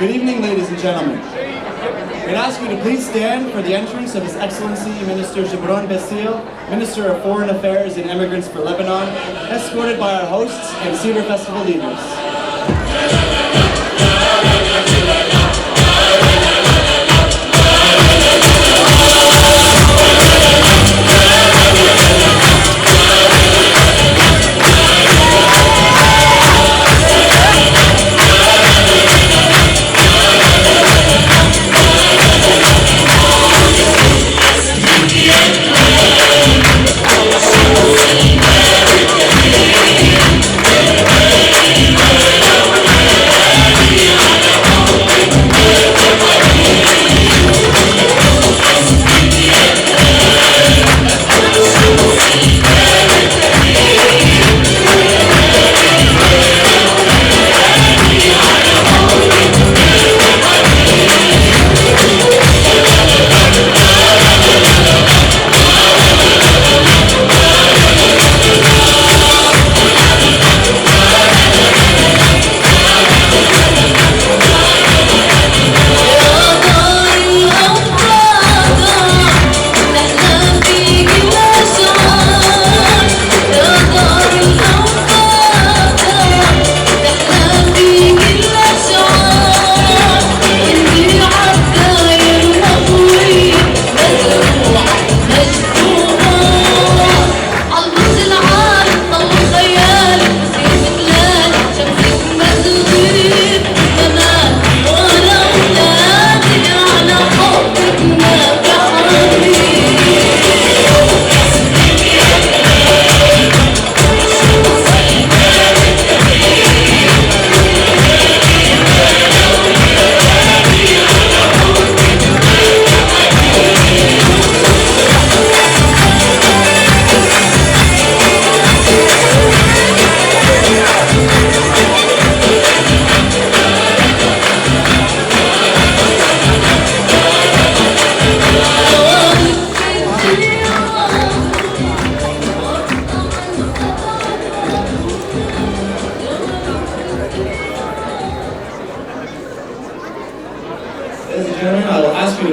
Good evening, ladies and gentlemen. We'd ask you to please stand for the entrance of His Excellency Minister Gibran Bassil, Minister of Foreign Affairs and Immigrants for Lebanon, escorted by our hosts and Cedar Festival leaders.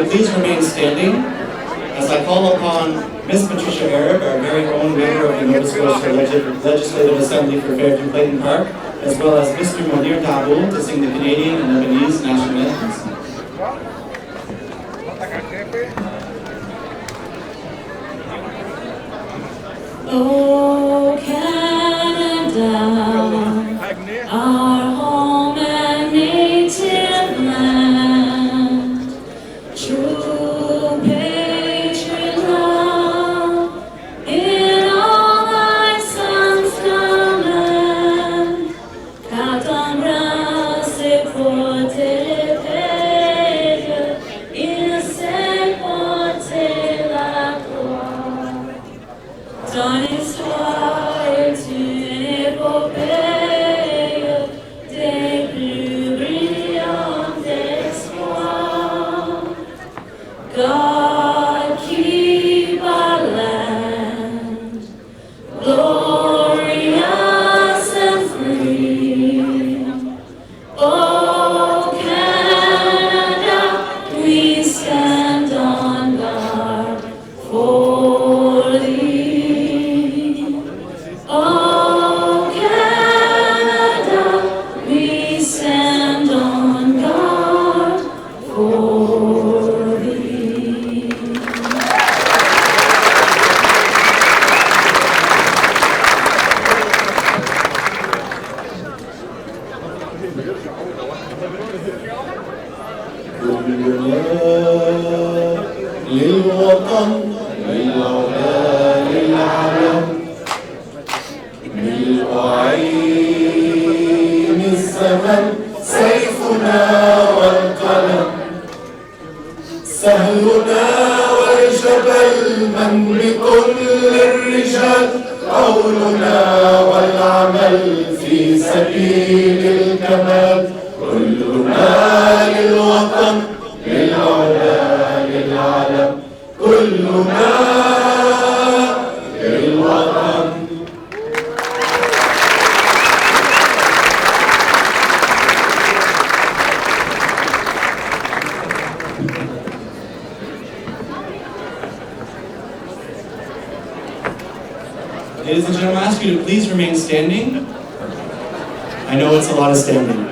Please remain standing as I call upon Ms. Patricia Arab, our very own member of the Nova Scotia Legislative Assembly for Fairview Clayton Park, as well as Mr. Modir Taboul to sing the Canadian and Lebanese national anthems. Oh, Canada, our home and native land, true patriot love, in all thy sons command, qu'attendra-se porter paix, il sait porter la croix. Ton histoire est une épopée des plus brillants exploits. God keep our land glorious and free. Oh Canada, we stand on guard for thee. Oh Canada, we stand on guard for thee. للوطن للعلا للعلم ملء عين الزمن سيفنا والقلم سهلنا والجبل من بكل الرجال قولنا والعمل في سبيل الكمال كلنا للوطن للعلا للعلم كلنا للوطن. and gentlemen, I ask you to please remain standing. I know it's a lot of standing.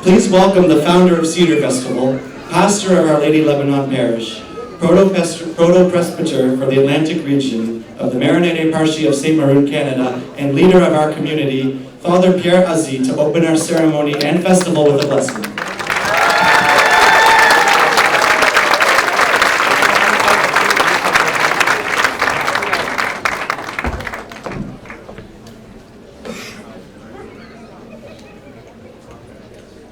Please welcome the founder of Cedar Festival, pastor of Our Lady Lebanon Parish, proto-presbyter for the Atlantic region of the Maronite Eparchy of St. Maroon, Canada, and leader of our community, Father Pierre Azzi, to open our ceremony and festival with a blessing.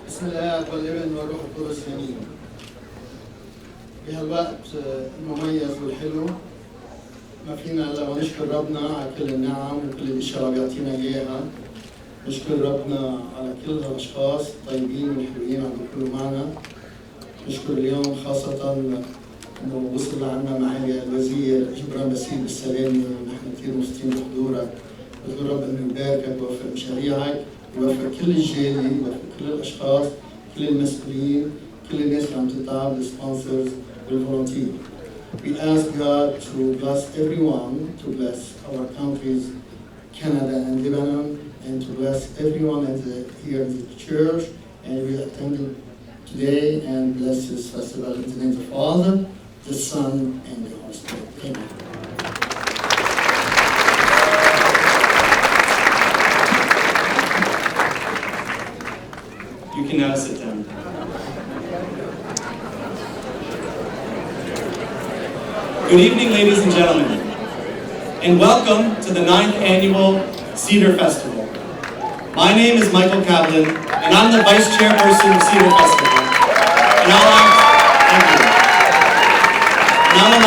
بسم الله والابن والروح القدس امين. بهالوقت المميز والحلو ما فينا الا ونشكر ربنا على كل النعم وكل الاشياء اللي بيعطينا اياها. نشكر ربنا على كل الاشخاص الطيبين والحلوين عم بيكونوا معنا. نشكر اليوم خاصة انه وصل لعنا معالي الوزير جبران باسيل بالسلامة ونحن كثير مبسوطين بحضورك. بطلب رب انه يباركك ويوفق مشاريعك، يوفق كل الجالية، يوفق كل الاشخاص، كل المسؤولين، كل الناس اللي عم تتعب، السبونسرز والفولنتير. We ask God to bless everyone, to bless our countries, Canada and Lebanon, and to bless everyone here in the church, and we attended today, and bless this festival in the name of the Father, the Son, and the Holy Spirit. Amen. You can now sit down. Good evening, ladies and gentlemen, and welcome to the 9th annual Cedar Festival. My name is Michael Kaplan, and I'm the Vice Chairperson of Cedar Festival. And I'll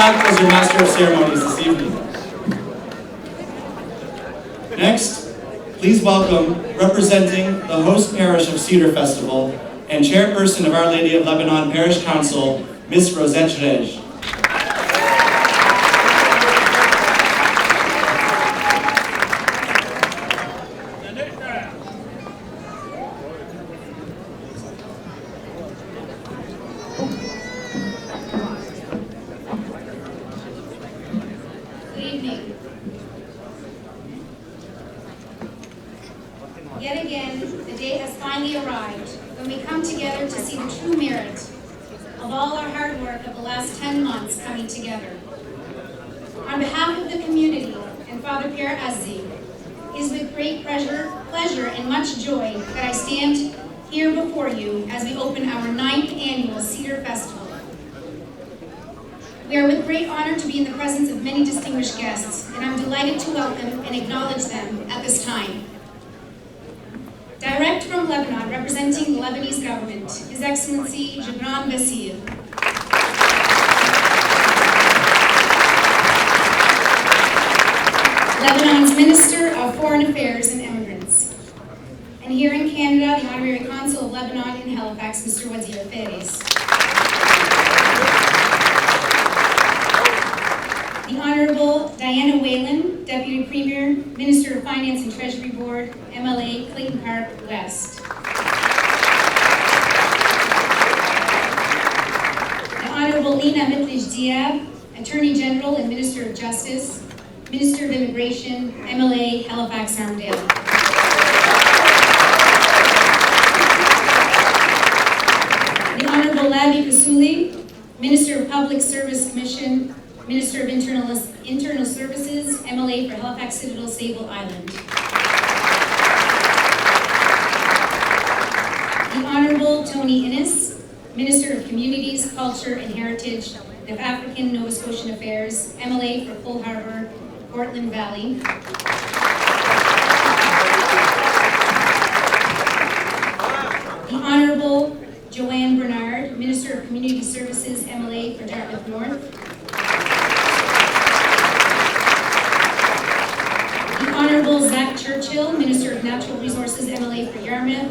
act as your Master of Ceremonies this evening. Next, please welcome, representing the host parish of Cedar Festival and Chairperson of Our Lady of Lebanon Parish Council, Miss Rosette Rej. Yet again, the day has finally arrived when we come together to see the true merit of all our hard work of the last 10 months coming together. On behalf of the community and Father Pierre Azzi, it is with great pleasure and much joy that I stand here before you as we open our 9th annual Cedar Festival. We are with great honor to be in the presence of many distinguished guests, and I'm delighted to welcome and acknowledge them at this time. Direct from Lebanon, representing the Lebanese government, His Excellency Gibran Basir. Lebanon's Minister of Foreign Affairs and Immigrants. And here in Canada, the Honorary Consul of Lebanon in Halifax, Mr. Wadih Perez. The Honorable Diana Whalen, Deputy Premier, Minister of Finance and Treasury Board, MLA, Clayton Park West. The Honorable Lina Mitlij Diab, Attorney General and Minister of Justice, Minister of Immigration, MLA, Halifax Armdale. The Honorable Labi Kasuli, Minister of Public Service Commission, Minister of Internal Services, MLA for Halifax Citadel, Sable Island. The Honorable Tony Innes, Minister of Communities, Culture and Heritage of African Nova Scotian Affairs, MLA for Full Harbour, Portland Valley. The Honorable Joanne Bernard, Minister of Community Services, MLA for Dartmouth North. The Honorable Zach Churchill, Minister of Natural Resources, MLA for Yarmouth.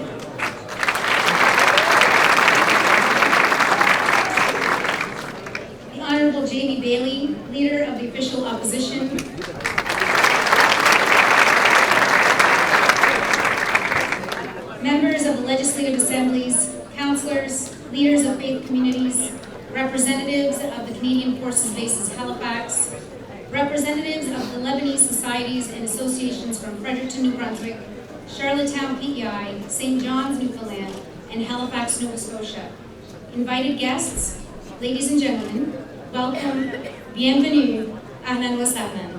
The Honorable J.B. Bailey, Leader of the Official Opposition. Members of the Legislative Assemblies, councillors, leaders of faith communities, representatives of the Canadian Forces Bases Halifax, representatives of the Lebanese societies and associations from Fredericton, New Brunswick, Charlottetown, PEI, St. John's, Newfoundland, and Halifax, Nova Scotia. Invited guests, ladies and gentlemen, welcome, bienvenue, ahlan wa sahlan.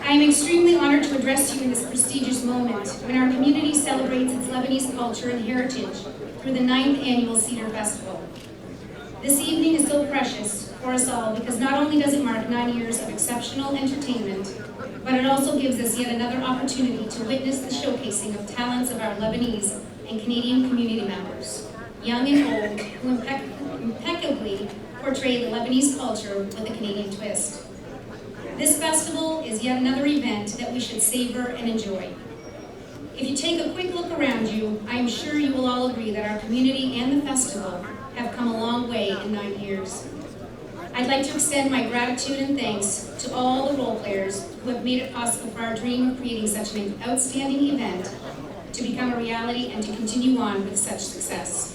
I am extremely honored to address you in this prestigious moment when our community celebrates its Lebanese culture and heritage through the 9th annual Cedar Festival. This evening is so precious for us all because not only does it mark 9 years of exceptional entertainment, but it also gives us yet another opportunity to witness the showcasing of talents of our Lebanese and Canadian community members, young and old, who impeccably portray the Lebanese culture with a Canadian twist. This festival is yet another event that we should savor and enjoy. If you take a quick look around you, I am sure you will all agree that our community and the festival have come a long way in 9 years. I'd like to extend my gratitude and thanks to all the role players who have made it possible for our dream of creating such an outstanding event to become a reality and to continue on with such success.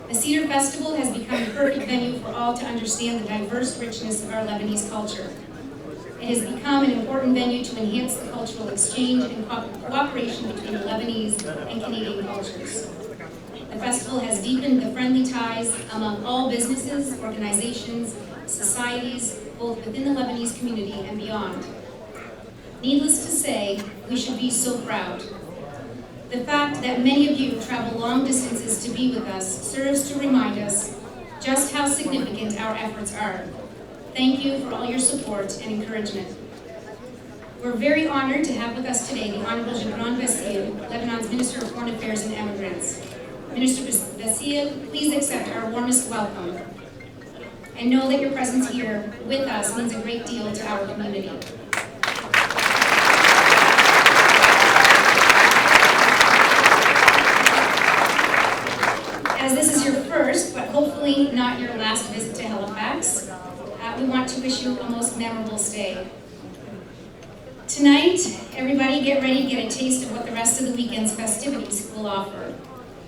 The Cedar Festival has become a perfect venue for all to understand the diverse richness of our Lebanese culture. It has become an important venue to enhance the cultural exchange and cooperation between the Lebanese and Canadian cultures. The festival has deepened the friendly ties among all businesses, organizations, societies, both within the Lebanese community and beyond. Needless to say, we should be so proud. The fact that many of you travel long distances to be with us serves to remind us just how significant our efforts are. Thank you for all your support and encouragement. We're very honored to have with us today the Honorable Gibran Bassil, Lebanon's Minister of Foreign Affairs and Immigrants. Minister Bassil, please accept our warmest welcome. And know that your presence here with us means a great deal to our community. As this is your first, but hopefully not your last visit to Halifax, we want to wish you a most memorable stay. Tonight, everybody get ready to get a taste of what the rest of the weekend's festivities will offer.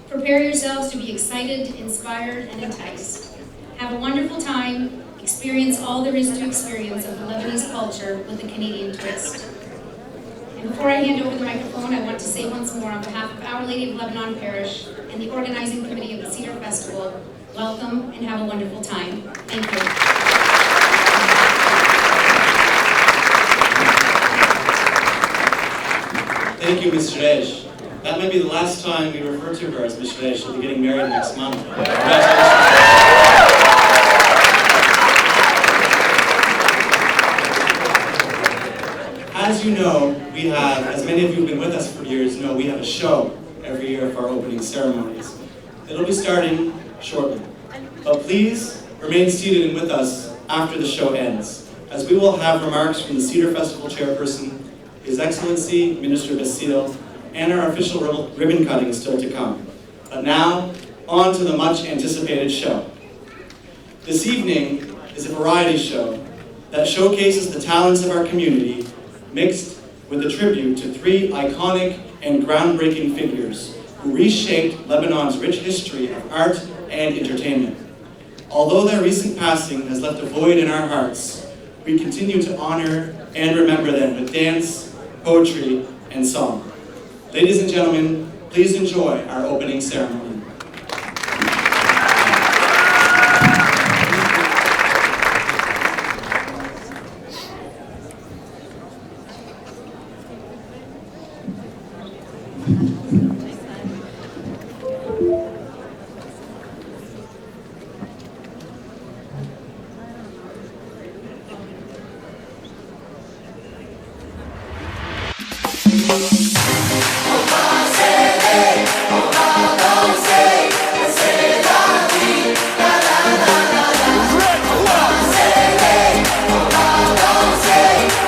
Prepare yourselves to be excited, inspired, and enticed. Have a wonderful time, experience all there is to experience of the Lebanese culture with a Canadian twist. And before I hand over the microphone, I want to say once more on behalf of Our Lady of Lebanon Parish and the organizing committee of the Cedar Festival, welcome and have a wonderful time. Thank you. Thank you, Ms. Suresh. That might be the last time we refer to her as Ms. Suresh. She'll be getting married next month. As you know, we have, as many of you who have been with us for years know, we have a show every year for our opening ceremonies. It'll be starting shortly. But please remain seated and with us after the show ends, as we will have remarks from the Cedar Festival chairperson, His Excellency Minister Bassil, and our official ribbon cutting is still to come. But now, on to the much anticipated show. This evening is a variety show that showcases the talents of our community, mixed with a tribute to 3 iconic and groundbreaking figures who reshaped Lebanon's rich history of art and entertainment. Although their recent passing has left a void in our hearts, we continue to honor and remember them with dance, poetry, and song. Ladies and gentlemen, please enjoy our opening ceremony.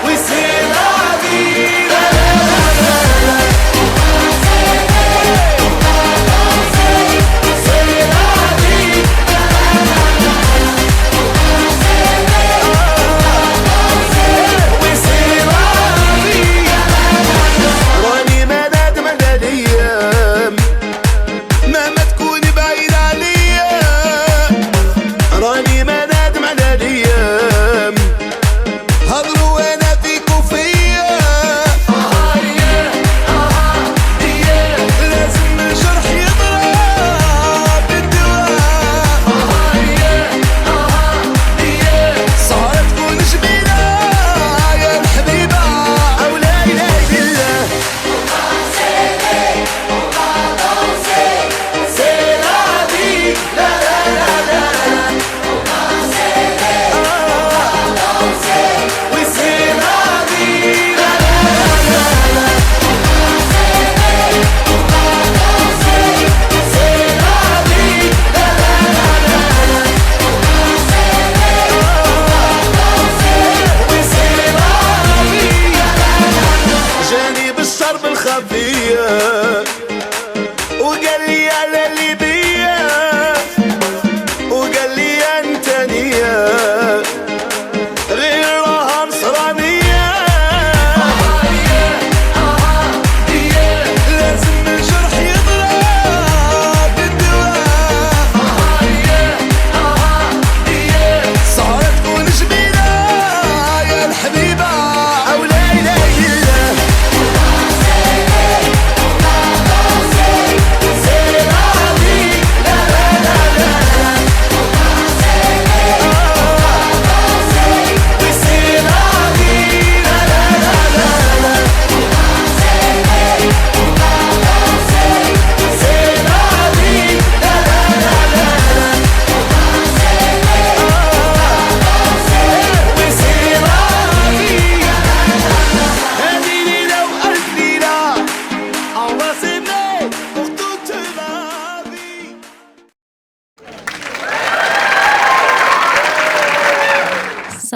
We say la vie, la la la la la.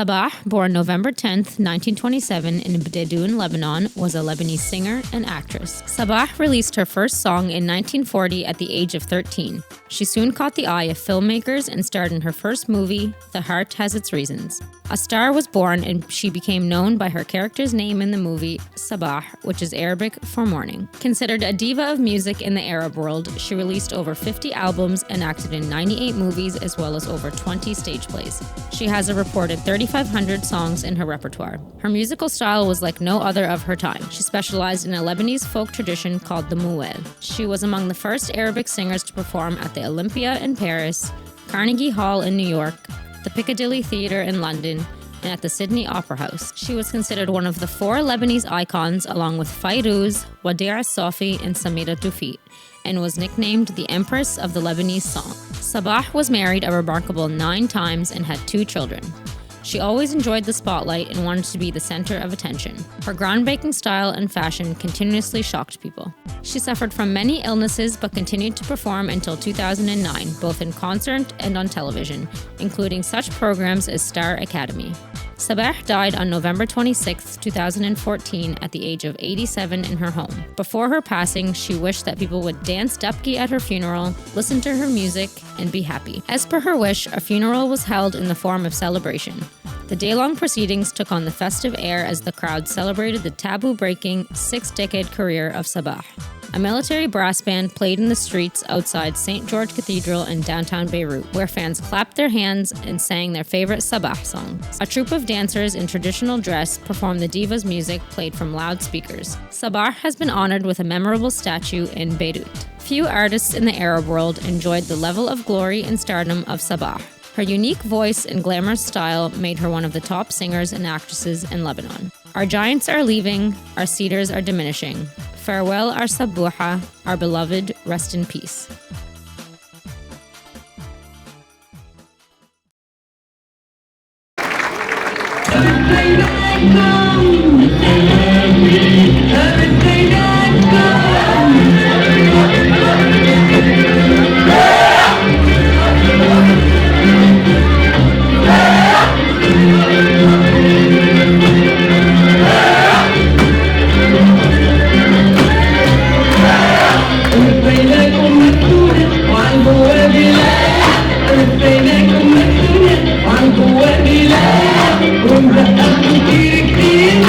Sabah, born November 10th, 1927 in Bdedoun, Lebanon, was a Lebanese singer and actress. Sabah released her first song in 1940 at the age of 13. She soon caught the eye of filmmakers and starred in her first movie, The Heart Has Its Reasons. A star was born and she became known by her character's name in the movie, Sabah, which is Arabic for morning. Considered a diva of music in the Arab world, she released over 50 albums and acted in 98 movies as well as over 20 stage plays. She has a reported 3,500 songs in her repertoire. Her musical style was like no other of her time. She specialized in a Lebanese folk tradition called the mouel. She was among the first Arabic singers to perform at the Olympia in Paris, Carnegie Hall in New York, the Piccadilly Theatre in London, and at the Sydney Opera House. She was considered one of the 4 Lebanese icons along with Fairuz, Wadih, Safi, and Samira Tufit, and was nicknamed the Empress of the Lebanese Song. Sabah was married a remarkable 9 times and had 2 children. She always enjoyed the spotlight and wanted to be the center of attention. Her groundbreaking style and fashion continuously shocked people. She suffered from many illnesses but continued to perform until 2009, both in concert and on television, including such programs as Star Academy. Sabah died on November 26, 2014 at the age of 87 in her home. Before her passing, she wished that people would dance dapki at her funeral, listen to her music, and be happy. As per her wish, a funeral was held in the form of celebration. The day-long proceedings took on the festive air as the crowd celebrated the taboo-breaking 6-decade career of Sabah. A military brass band played in the streets outside St. George Cathedral in downtown Beirut, where fans clapped their hands and sang their favorite Sabah songs. A troupe of dancers in traditional dress performed the diva's music played from loudspeakers. Sabah has been honored with a memorable statue in Beirut. Few artists in the Arab world enjoyed the level of glory and stardom of Sabah. Her unique voice and glamorous style made her one of the top singers and actresses in Lebanon. Our giants are leaving, our cedars are diminishing. Farewell, our Sabuha, our beloved, rest in peace. كتير كتير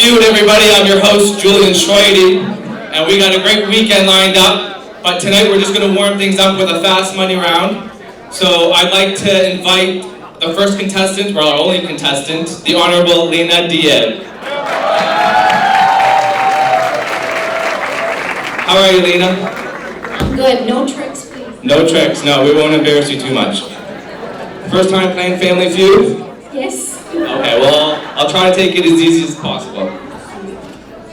Feud, everybody. I'm your host, Julian Schwady, and we got a great weekend lined up. But tonight we're just going to warm things up with a fast money round. So I'd like to invite the first contestant, or our only contestant, the Honorable Lena Dieb. How are you, Lena? I'm good. No tricks, please. No tricks. No, we won't embarrass you too much. First time playing Family Feud? Yes. Okay, well, I'll try to take it as easy as possible.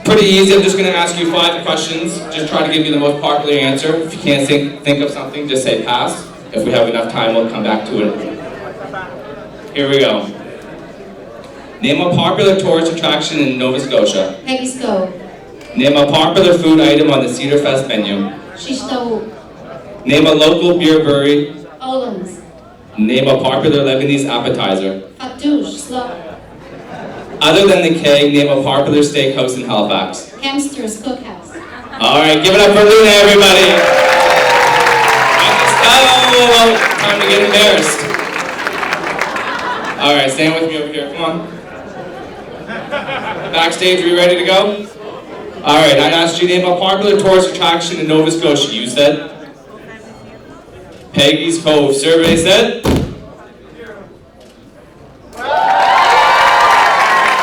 Pretty easy. I'm just going to ask you 5 questions. Just try to give me the most popular answer. If you can't think of something, just say pass. If we have enough time, we'll come back to it. Here we go. Name a popular tourist attraction in Nova Scotia. Peggy's Cove. Name a popular food item on the Cedar Fest menu. Shish Taouk. Name a local beer brewery. Olin's. Name a popular Lebanese appetizer. Fattoush. Slop. Other than the keg, name a popular steakhouse in Halifax. Kempster's Cookhouse. Alright, give it up for Luna, everybody. Oh, time to get embarrassed. Alright, stand with me over here, come on. Backstage, are you ready to go? Alright, I asked you to name a popular tourist attraction in Nova Scotia. You said? Peggy's Cove. Survey said?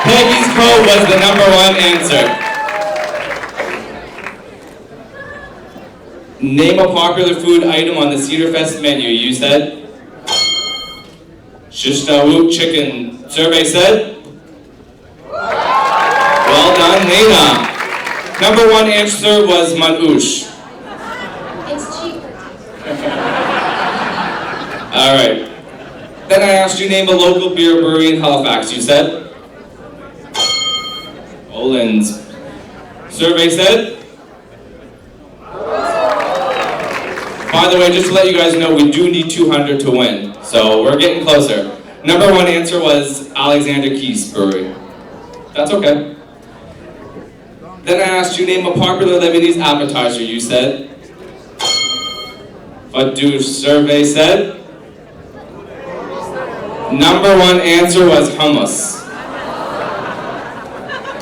Peggy's Cove was the #1 answer. Name a popular food item on the Cedar Fest menu. You said? Shish Taouk chicken. Survey said? Well done, Lena. #1 answer was manouche. It's cheaper. Alright. Then I asked you name a local beer brewery in Halifax. You said? Olin's. Survey said? By the way, just to let you guys know, we do need 200 to win. So we're getting closer. #1 answer was Alexander Keith's Brewery. That's okay. Then I asked you name a popular Lebanese appetizer. You said? Fattoush. Survey said? #1 answer was hummus.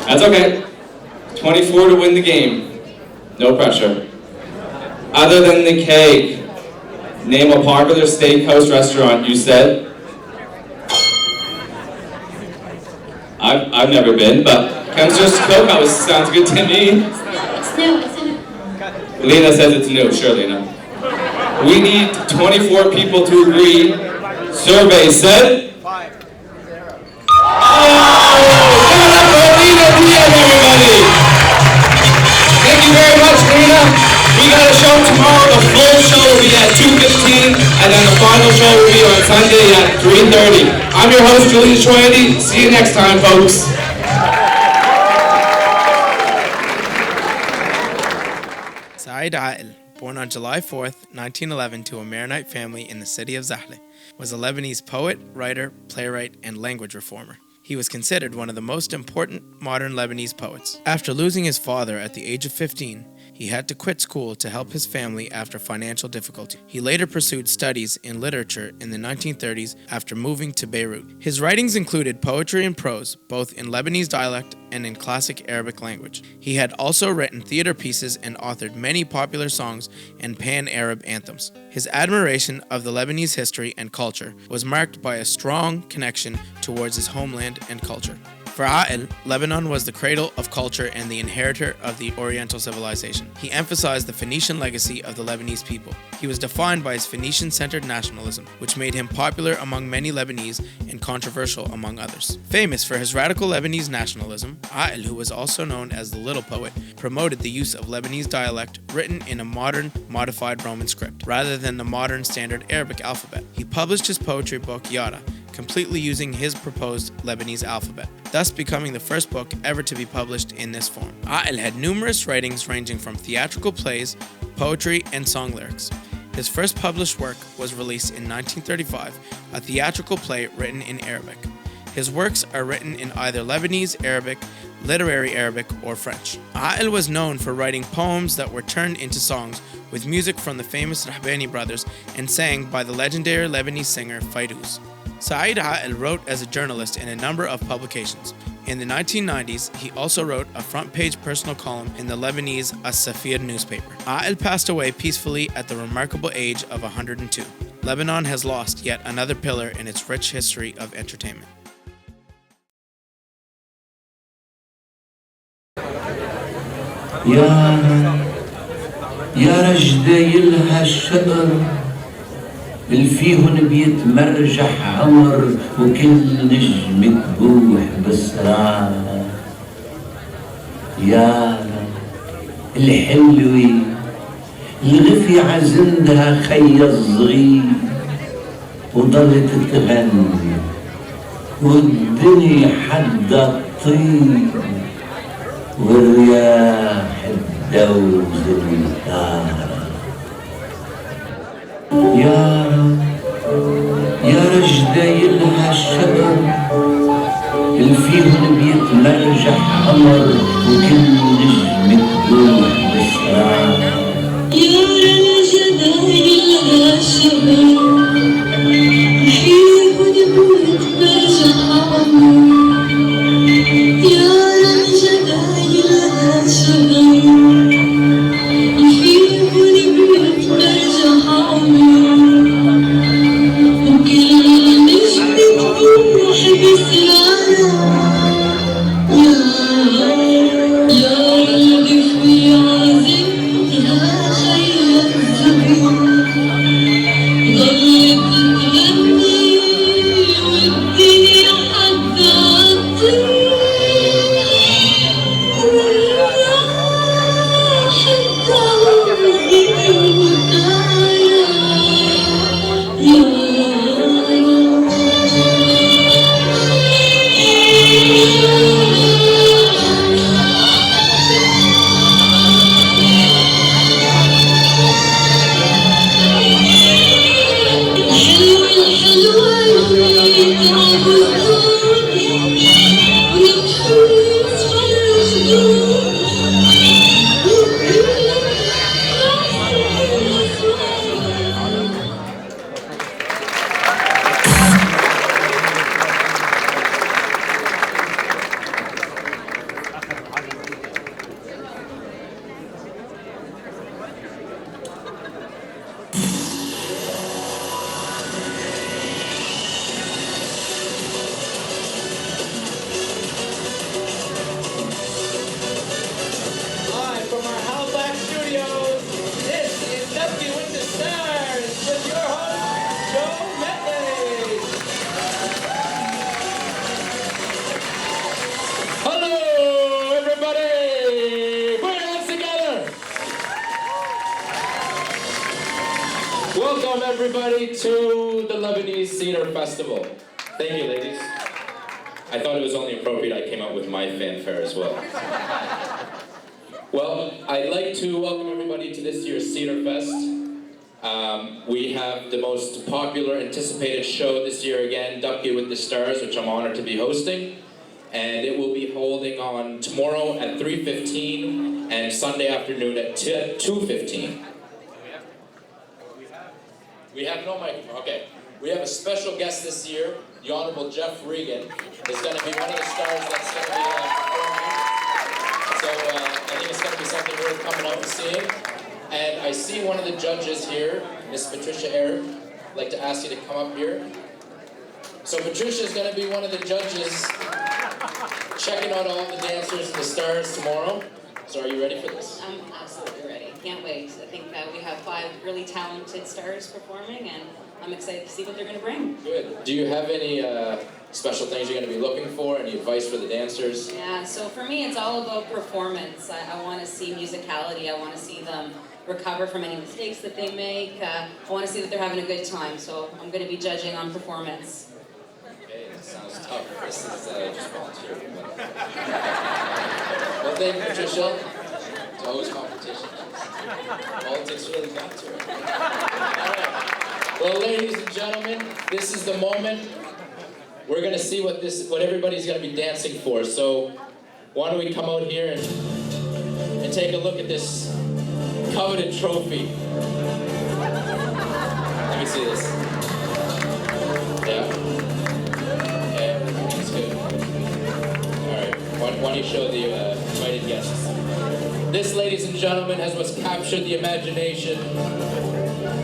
That's okay. 24 to win the game. No pressure. Other than the cake, name a popular steakhouse restaurant. You said? I've never been, but Kempster's Cookhouse sounds good to me. It's new. It's in it. Lena says it's new. Sure, Lena. We need 24 people to agree. Survey said? Everybody! Thank you very much, Lena. We got a show tomorrow. The full show will be at 2:15, and then the final show will be on Sunday at 3:30. I'm your host, Julian Schwady. See you next time, folks. Said Akel, born on July 4th, 1911 to a Maronite family in the city of Zahle, was a Lebanese poet, writer, playwright, and language reformer. He was considered one of the most important modern Lebanese poets. After losing his father at the age of 15, he had to quit school to help his family after financial difficulty. He later pursued studies in literature in the 1930s after moving to Beirut. His writings included poetry and prose, both in Lebanese dialect and in classic Arabic language. He had also written theater pieces and authored many popular songs and pan-Arab anthems. His admiration of the Lebanese history and culture was marked by a strong connection towards his homeland and culture. For Akel, Lebanon was the cradle of culture and the inheritor of the Oriental civilization. He emphasized the Phoenician legacy of the Lebanese people. He was defined by his Phoenician-centered nationalism, which made him popular among many Lebanese and controversial among others. Famous for his radical Lebanese nationalism, Akel, who was also known as the Little Poet, promoted the use of Lebanese dialect written in a modern, modified Roman script, rather than the modern standard Arabic alphabet. He published his poetry book, Yada, completely using his proposed Lebanese alphabet, thus becoming the first book ever to be published in this form. Akel had numerous writings ranging from theatrical plays, poetry, and song lyrics. His first published work was released in 1935, a theatrical play written in Arabic. His works are written in either Lebanese, Arabic, literary Arabic, or French. Akel was known for writing poems that were turned into songs with music from the famous Rahbani brothers and sang by the legendary Lebanese singer Fairuz. Said Akel wrote as a journalist in a number of publications. In the 1990s, he also wrote a front-page personal column in the Lebanese Safi newspaper. Akel passed away peacefully at the remarkable age of 102. Lebanon has lost yet another pillar in its rich history of entertainment. يا رجدايلها الشقر اللي فيهن بيتمرجح عمر وكل نجم تبوح بسرعة يا الحلوة الغفي عزندها خي الصغير وضلت تغني والدنيا حدا تطير والرياح تدوز الدار يا رجدايلها الشجر اللي فيهن بيتمرجح قمر وكل نجم تبوح بسرعة يا رجدايلها الشجر اللي فيهن بيتمرجح قمر يا رجدايلها الشجر اللي فيهن بيتمرجح قمر Welcome everybody to the Lebanese Cedar Festival. Thank you, ladies. I thought it was only appropriate I came out with my fanfare as well. Well, I'd like to welcome everybody to this year's Cedar Fest. We have the most popular anticipated show this year again, Dubkey with the Stars, which I'm honored to be hosting. And it will be holding on tomorrow at 3:15 and Sunday afternoon at 2:15. We have no microphone, okay. We have a special guest this year, the Honorable Jeff Regan, is going to be one of the stars that's going to be performing. So I think it's going to be something worth coming out and seeing. And I see one of the judges here, Miss Patricia Arab. I'd like to ask you to come up here. So Patricia is going to be one of the judges checking out all the dancers and the stars tomorrow. So are you ready for this? I'm absolutely ready. Can't wait. I think we have 5 really talented stars performing, and I'm excited to see what they're going to bring. Good. Do you have any special things you're going to be looking for? Any advice for the dancers? Yeah, so for me, it's all about performance. I want to see musicality. I want to see them recover from any mistakes that they make. I want to see that they're having a good time, so I'm going to be judging on performance. Okay, that sounds tough. This is just volunteer. Well, thank you, Patricia. It's always competition. Politics really got to it. All right. Well, ladies and gentlemen, this is the moment. We're going to see what everybody's going to be dancing for. So why don't we come out here and take a look at this coveted trophy. Let me see this. Yeah. Okay, that's good. All right. me show the invited guests. This, ladies and gentlemen, has what's captured the imagination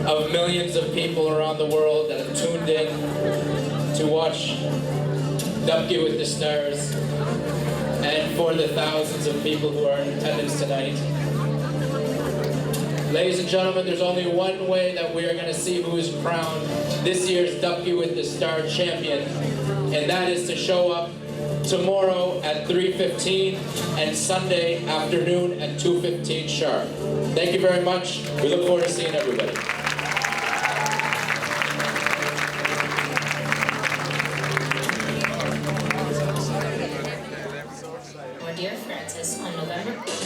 of millions of people around the world that have tuned in to watch Dubki with the Stars, and for the thousands of people who are in attendance tonight. Ladies and gentlemen, there's only one way that we are going to see who is crowned this year's Dubki with the Star champion, and that is to show up tomorrow at 3:15 and Sunday afternoon at 2:15 sharp. Thank you very much. We look forward to seeing everybody. Wadih Francis on November.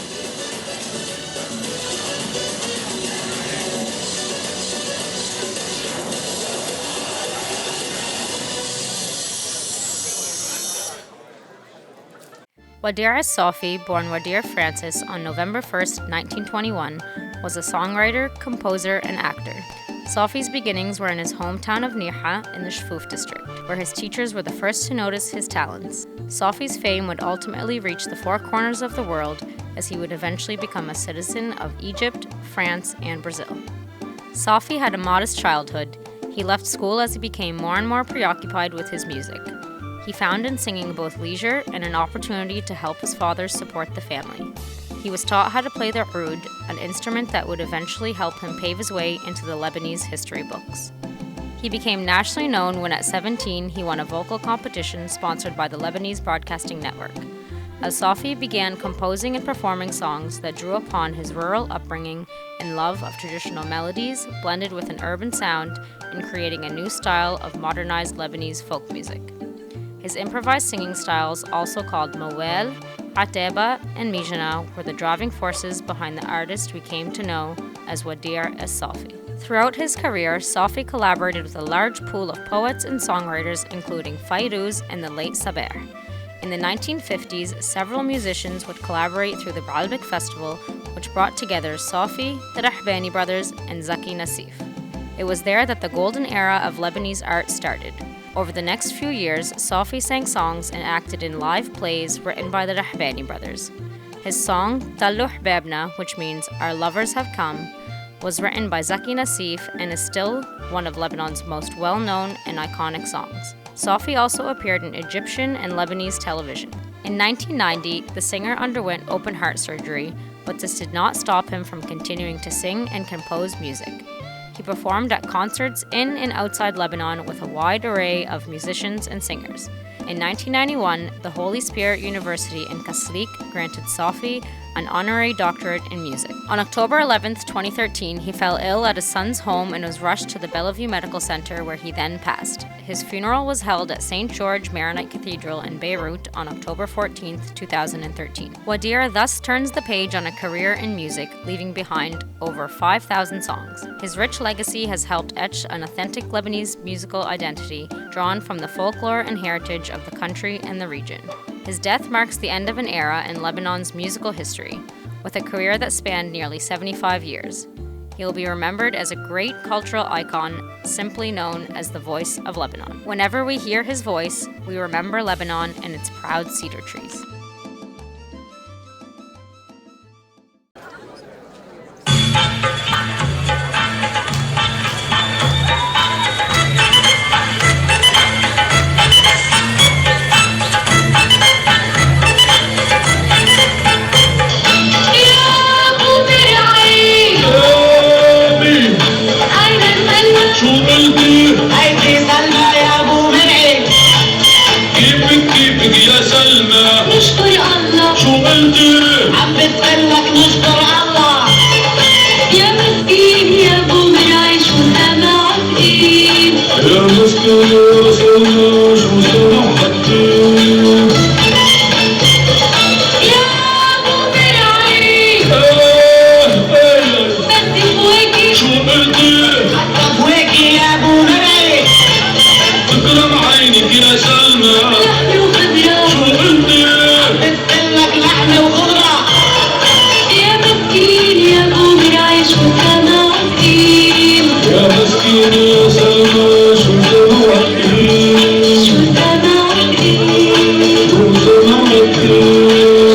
Wadih Safi, born Wadih Francis on November 1st, 1921, was a songwriter, composer, and actor. Safi's beginnings were in his hometown of Niha in the Shfuf district, where his teachers were the first to notice his talents. Safi's fame would ultimately reach the four corners of the world, as he would eventually become a citizen of Egypt, France, and Brazil. Safi had a modest childhood. He left school as he became more and more preoccupied with his music. He found in singing both leisure and an opportunity to help his father support the family. He was taught how to play the oud, an instrument that would eventually help him pave his way into the Lebanese history books. He became nationally known when at 17 he won a vocal competition sponsored by the Lebanese Broadcasting Network. As Safi began composing and performing songs that drew upon his rural upbringing and love of traditional melodies blended with an urban sound in creating a new style of modernized Lebanese folk music. His improvised singing styles, also called Mawel, Ateba, and Mijana, were the driving forces behind the artist we came to know as Wadih Safi. Throughout his career, Safi collaborated with a large pool of poets and songwriters, including Fairuz and the late Sabah. In the 1950s, several musicians would collaborate through the Baalbek Festival, which brought together Safi, the Rahbani brothers, and Zaki Nassif. It was there that the golden era of Lebanese art started. Over the next few years, Safi sang songs and acted in live plays written by the Rahbani brothers. His song, Tallu Hbabna, which means Our Lovers Have Come, was written by Zaki Nassif and is still one of Lebanon's most well-known and iconic songs. Safi also appeared in Egyptian and Lebanese television. In 1990, the singer underwent open heart surgery, but this did not stop him from continuing to sing and compose music. He performed at concerts in and outside Lebanon with a wide array of musicians and singers. In 1991, the Holy Spirit University in Kaslik granted Safi an honorary doctorate in music. On October 11, 2013, he fell ill at his son's home and was rushed to the Bellevue Medical Center, where he then passed. His funeral was held at St. George Maronite Cathedral in Beirut on October 14, 2013. Wadih thus turns the page on a career in music, leaving behind over 5,000 songs. His rich legacy has helped etch an authentic Lebanese musical identity, drawn from the folklore and heritage of the country and the region. His death marks the end of an era in Lebanon's musical history, with a career that spanned nearly 75 years. He will be remembered as a great cultural icon, simply known as the voice of Lebanon. Whenever we hear his voice, we remember Lebanon and its proud cedar trees. Thank you.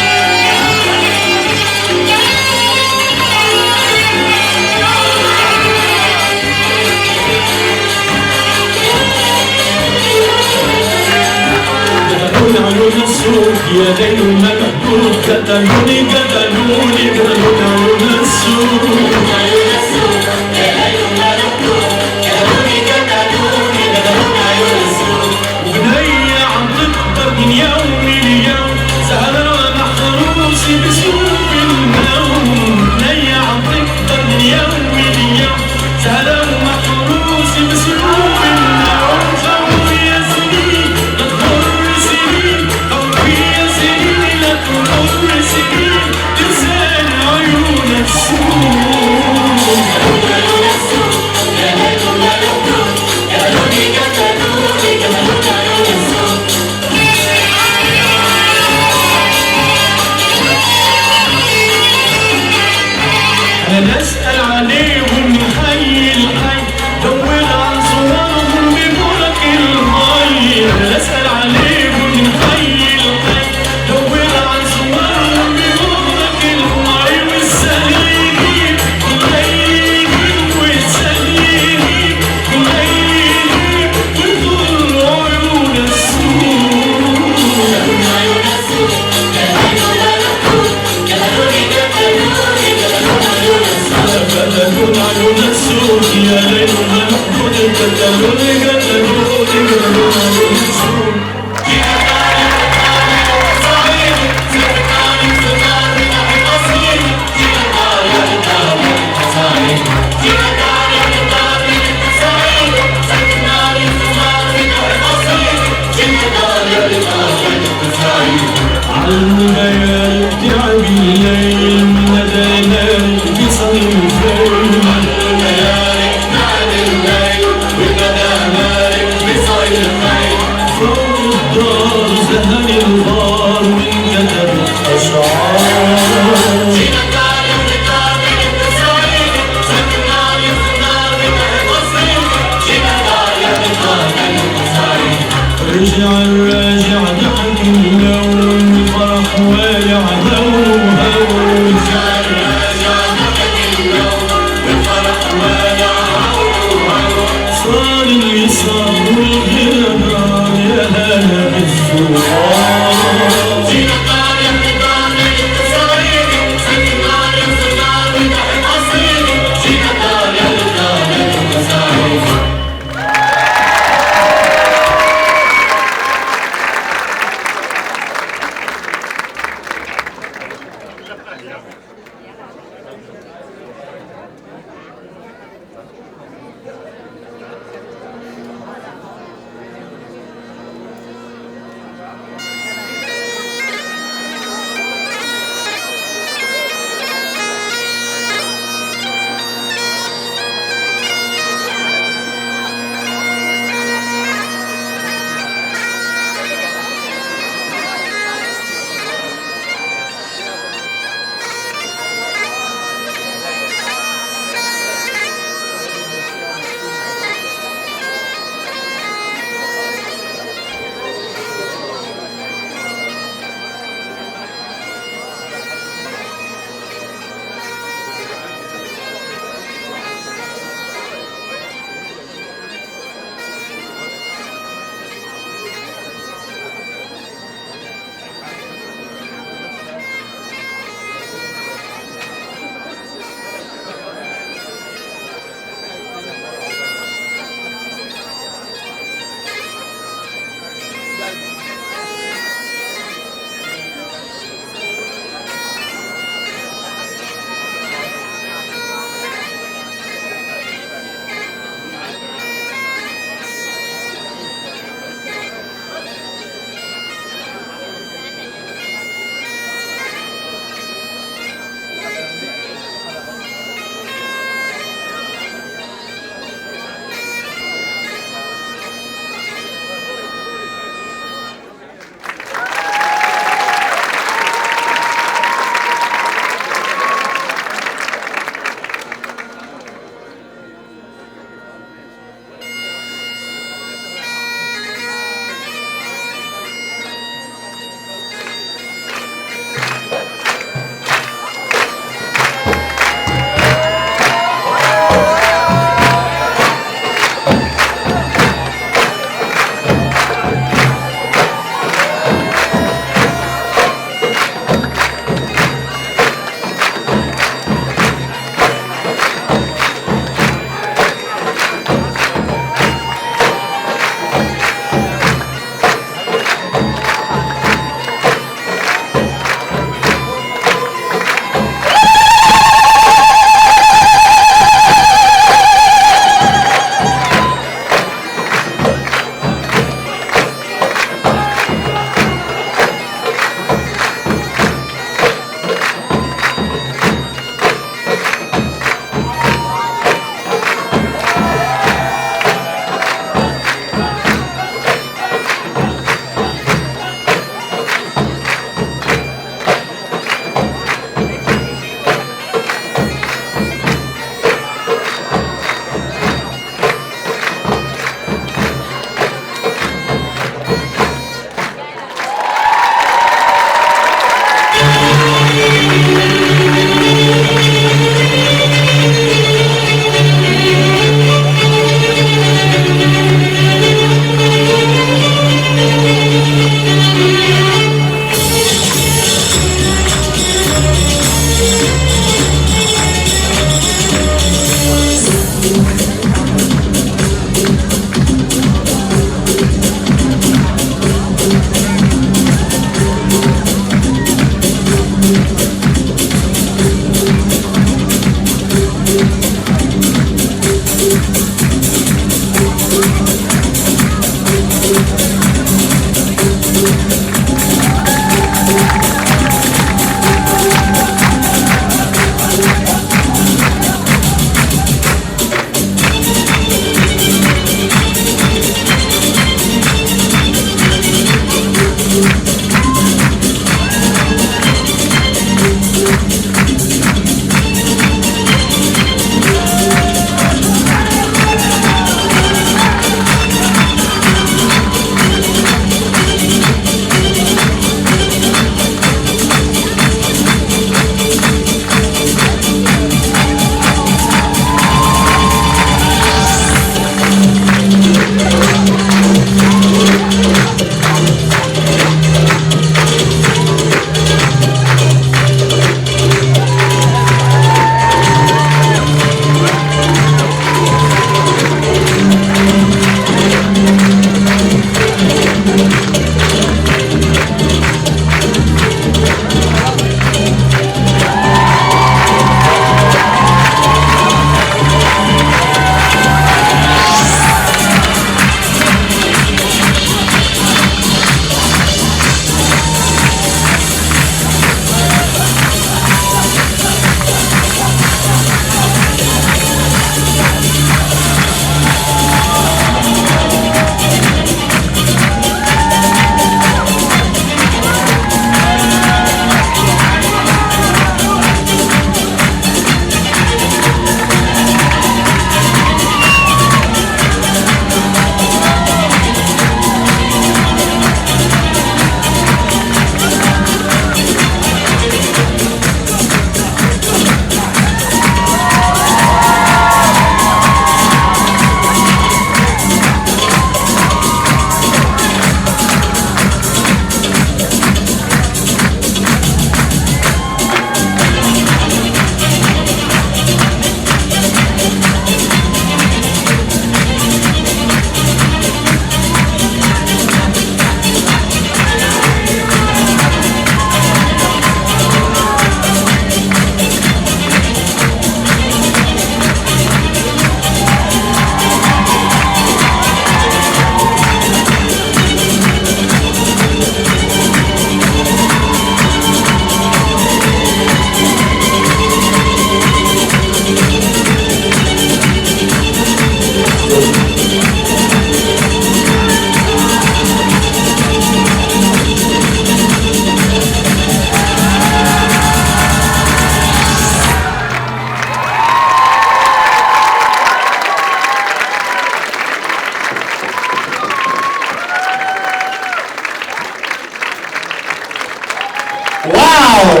Wow!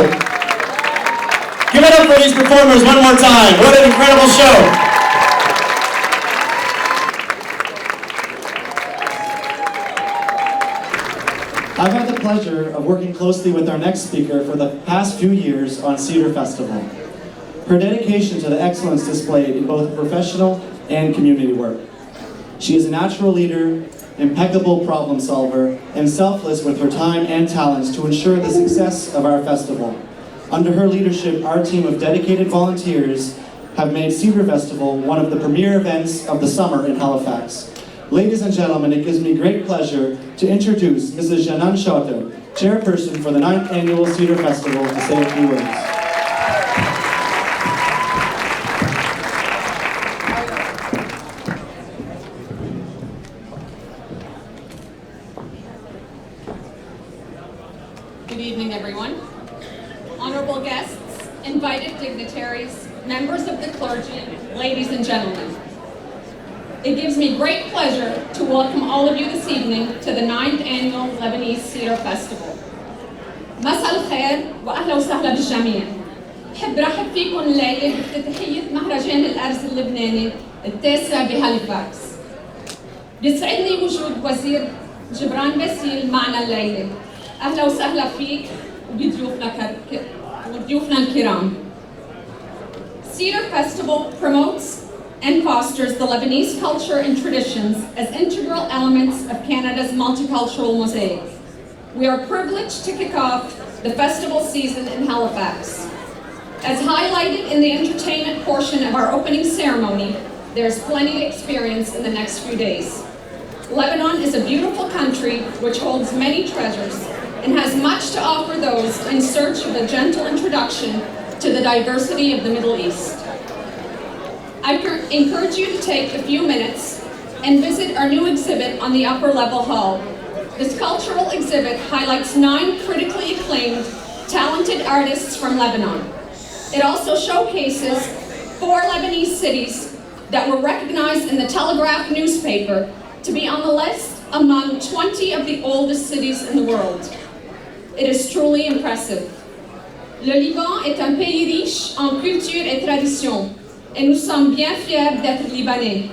Give it up for these performers one more time. What an incredible show. I've had the pleasure of working closely with our next speaker for the past few years on Cedar Festival. Her dedication to the excellence displayed in both professional and community work. She is a natural leader, impeccable problem solver, and selfless with her time and talents to ensure the success of our festival. Under her leadership, our team of dedicated volunteers have made Cedar Festival one of the premier events of the summer in Halifax. Ladies and gentlemen, it gives me great pleasure to introduce Mrs. Janan Schotter, chairperson for the 9th Annual Cedar Festival, to say a few words. Good evening, everyone. Honorable guests, invited dignitaries, members of the clergy, ladies and gentlemen. It gives me great pleasure to welcome all of you this evening to the 9th Annual Lebanese Cedar Festival. مساء الخير وأهلا وسهلا بالجميع. بحب رحب فيكم الليلة بافتتاحية مهرجان الأرز اللبناني التاسع بهاليفاكس. بيسعدني وجود وزير جبران باسيل معنا الليلة. أهلا وسهلا فيك وبضيوفنا الكرام. Cedar Festival promotes and fosters the Lebanese culture and traditions as integral elements of Canada's multicultural mosaic. We are privileged to kick off the festival season in Halifax. As highlighted in the entertainment portion of our opening ceremony, there's plenty to experience in the next few days. Lebanon is a beautiful country which holds many treasures and has much to offer those in search of a gentle introduction to the diversity of the Middle East. I encourage you to take a few minutes and visit our new exhibit on the upper level hall. This cultural exhibit highlights 9 critically acclaimed, talented artists from Lebanon. It also showcases 4 Lebanese cities that were recognized in the Telegraph newspaper to be on the list among 20 of the oldest cities in the world. It is truly impressive. Le Liban est un pays riche en culture et tradition, et nous sommes bien fiers d'être Libanais.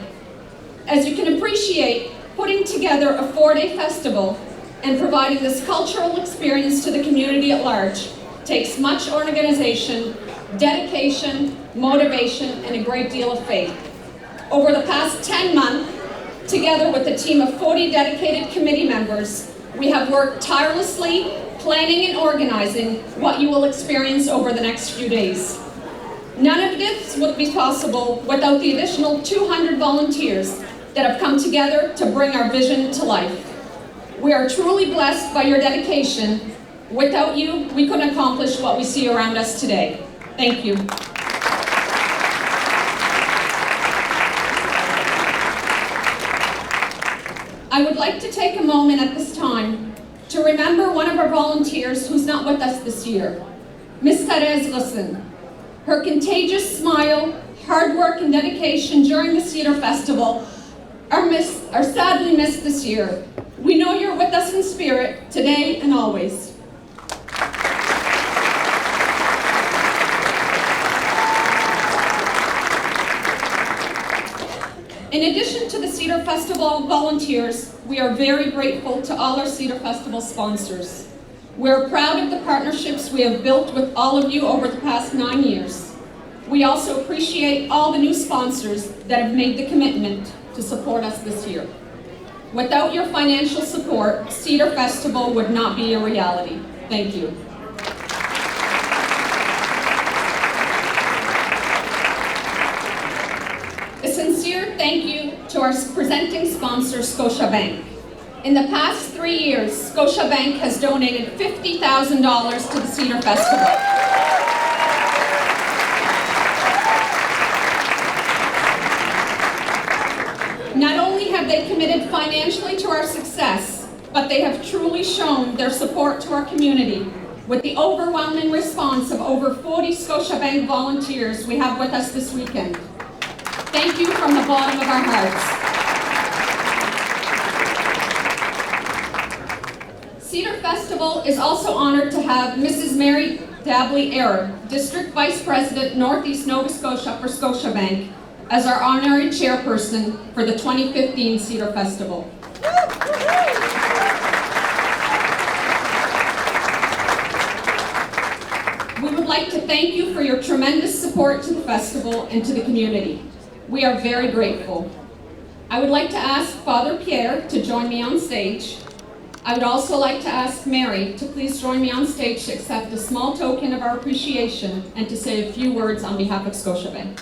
As you can appreciate, putting together a 4-day festival and providing this cultural experience to the community at large takes much organization, dedication, motivation, and a great deal of faith. Over the past 10 months, together with a team of 40 dedicated committee members, we have worked tirelessly, planning and organizing what you will experience over the next few days. None of this would be possible without the additional 200 volunteers that have come together to bring our vision to life. We are truly blessed by your dedication. Without you, we couldn't accomplish what we see around us today. Thank you. I would like to take a moment at this time to remember one of our volunteers who's not with us this year, Ms. Therese Ghussin. Her contagious smile, hard work, and dedication during the Cedar Festival are sadly missed this year. We know you're with us in spirit, today and always. In addition to the Cedar Festival volunteers, we are very grateful to all our Cedar Festival sponsors. We're proud of the partnerships we have built with all of you over the past 9 years. We also appreciate all the new sponsors that have made the commitment to support us this year. Without your financial support, Cedar Festival would not be a reality. Thank you. A sincere thank you to our presenting sponsor, Scotiabank. In the past 3 years, Scotiabank has donated $50,000 to the Cedar Festival. Not only have they committed financially to our success, but they have truly shown their support to our community with the overwhelming response of over 40 Scotiabank volunteers we have with us this weekend. Thank you from the bottom of our hearts. Cedar Festival is also honored to have Mrs. Mary Dabley Arab, District Vice President, Northeast Nova Scotia for Scotiabank, as our honorary chairperson for the 2015 Cedar Festival. We would like to thank you for your tremendous support to the festival and to the community. We are very grateful. I would like to ask Father Pierre to join me on stage. I would also like to ask Mary to please join me on stage to accept a small token of our appreciation and to say a few words on behalf of Scotiabank.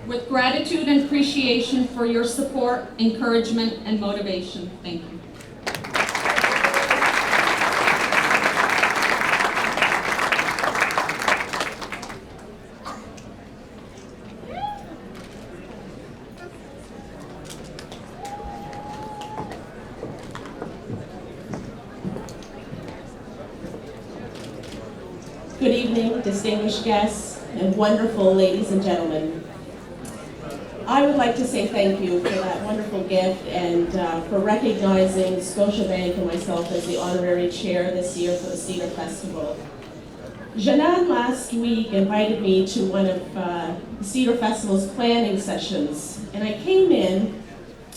With gratitude and appreciation for your support, encouragement, and motivation. Thank you. Good evening, distinguished guests, and wonderful ladies and gentlemen. I would like to say thank you for that wonderful gift and for recognizing Scotiabank and myself as the honorary chair this year for the Cedar Festival. Janan last week invited me to one of the Cedar Festival's planning sessions, and I came in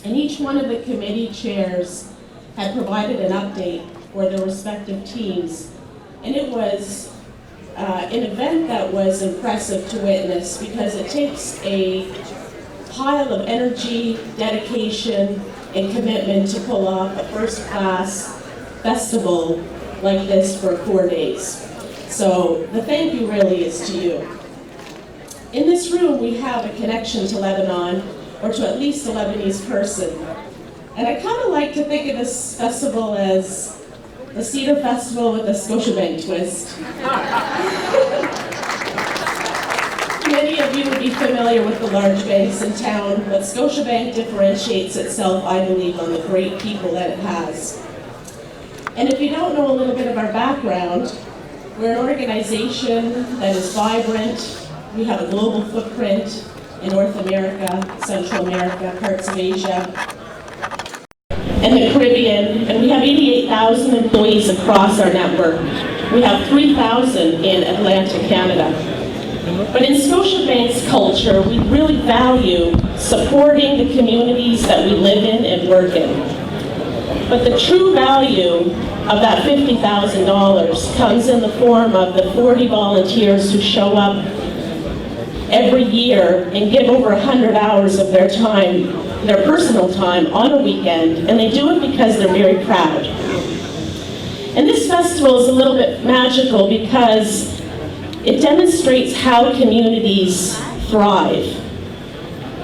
and each one of the committee chairs had provided an update for their respective teams, and it was an event that was impressive to witness because it takes a pile of energy, dedication, and commitment to pull off a first-class festival like this for 4 days. So the thank you really is to you. In this room, we have a connection to Lebanon, or to at least a Lebanese person. And I kind of like to think of this festival as the Cedar Festival with a Scotiabank twist. Many of you would be familiar with the large banks in town, but Scotiabank differentiates itself, I believe, on the great people that it has. And if you don't know a little bit of our background, we're an organization that is vibrant. We have a global footprint in North America, Central America, parts of Asia, and the Caribbean, and we have 88,000 employees across our network. We have 3,000 in Atlanta, Canada. But in Scotiabank's culture, we really value supporting the communities that we live in and work in. But the true value of that $50,000 comes in the form of the 40 volunteers who show up every year and give over 100 hours of their time, their personal time, on a weekend, and they do it because they're very proud. And this festival is a little bit magical because it demonstrates how communities thrive.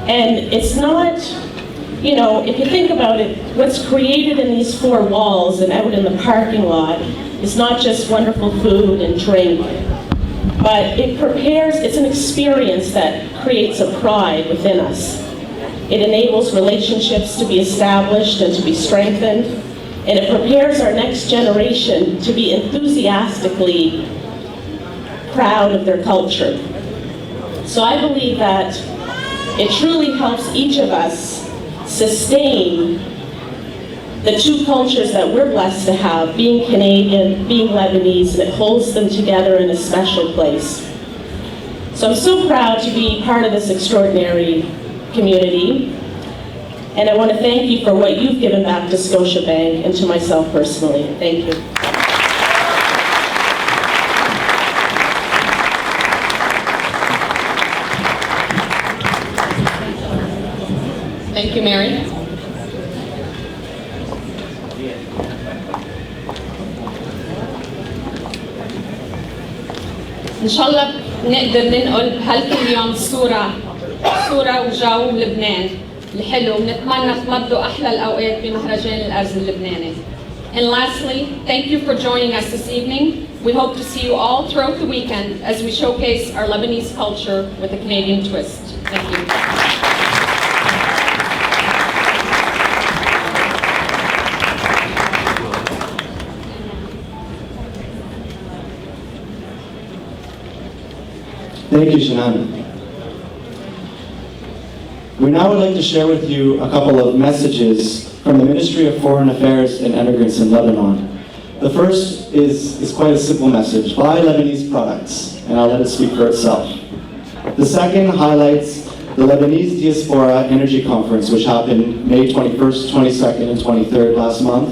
And it's not, you know, if you think about it, what's created in these four walls and out in the parking lot is not just wonderful food and drink, but it prepares, it's an experience that creates a pride within us. It enables relationships to be established and to be strengthened, and it prepares our next generation to be enthusiastically proud of their culture. So I believe that it truly helps each of us sustain the two cultures that we're blessed to have, being Canadian, being Lebanese, and it holds them together in a special place. So I'm so proud to be part of this extraordinary community, and I want to thank you for what you've given back to Scotiabank and to myself personally. Thank you. Thank you, Mary. إن شاء الله نقدر ننقل بهالكل يوم صورة وجو لبنان الحلو، ونتمنى تمضوا أحلى الأوقات بمهرجان الأرز اللبناني. And lastly, thank you for joining us this evening. We hope to see you all throughout the weekend as we showcase our Lebanese culture with a Canadian twist. Thank you. Thank you, Shannon. We now would like to share with you a couple of messages from the Ministry of Foreign Affairs and Immigrants in Lebanon. The first is quite a simple message: buy Lebanese products, and I'll let it speak for itself. The second highlights the Lebanese Diaspora Energy Conference, which happened May 21st, 22nd, and 23rd last month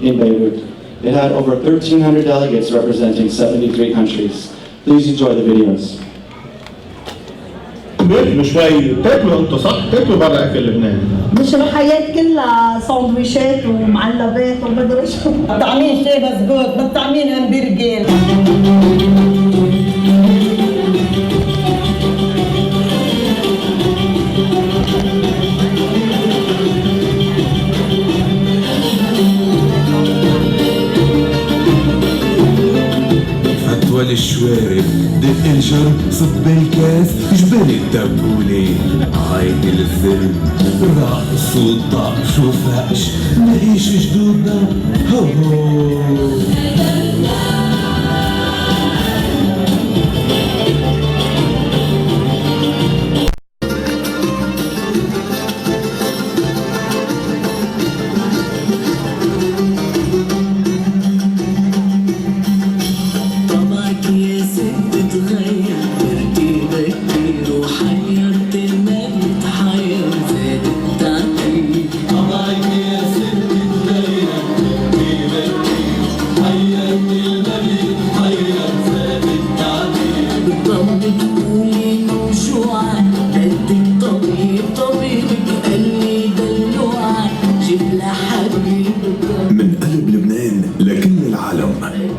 in Beirut. It had over 1,300 delegates representing 73 countries. Please enjoy the videos. كبرتوا شوي بتاكلوا انتوا صح؟ بتاكلوا برا اكل لبنان. مش الحياة كلها سندويشات ومعلبات ومدري شو. طعمين شاي بسكوت، بس طعمين همبرجر. الشوارب دق الجر صب الكاس جبال التبولة عايد الزلم رقص وطقش وفقش نعيش جدودنا هو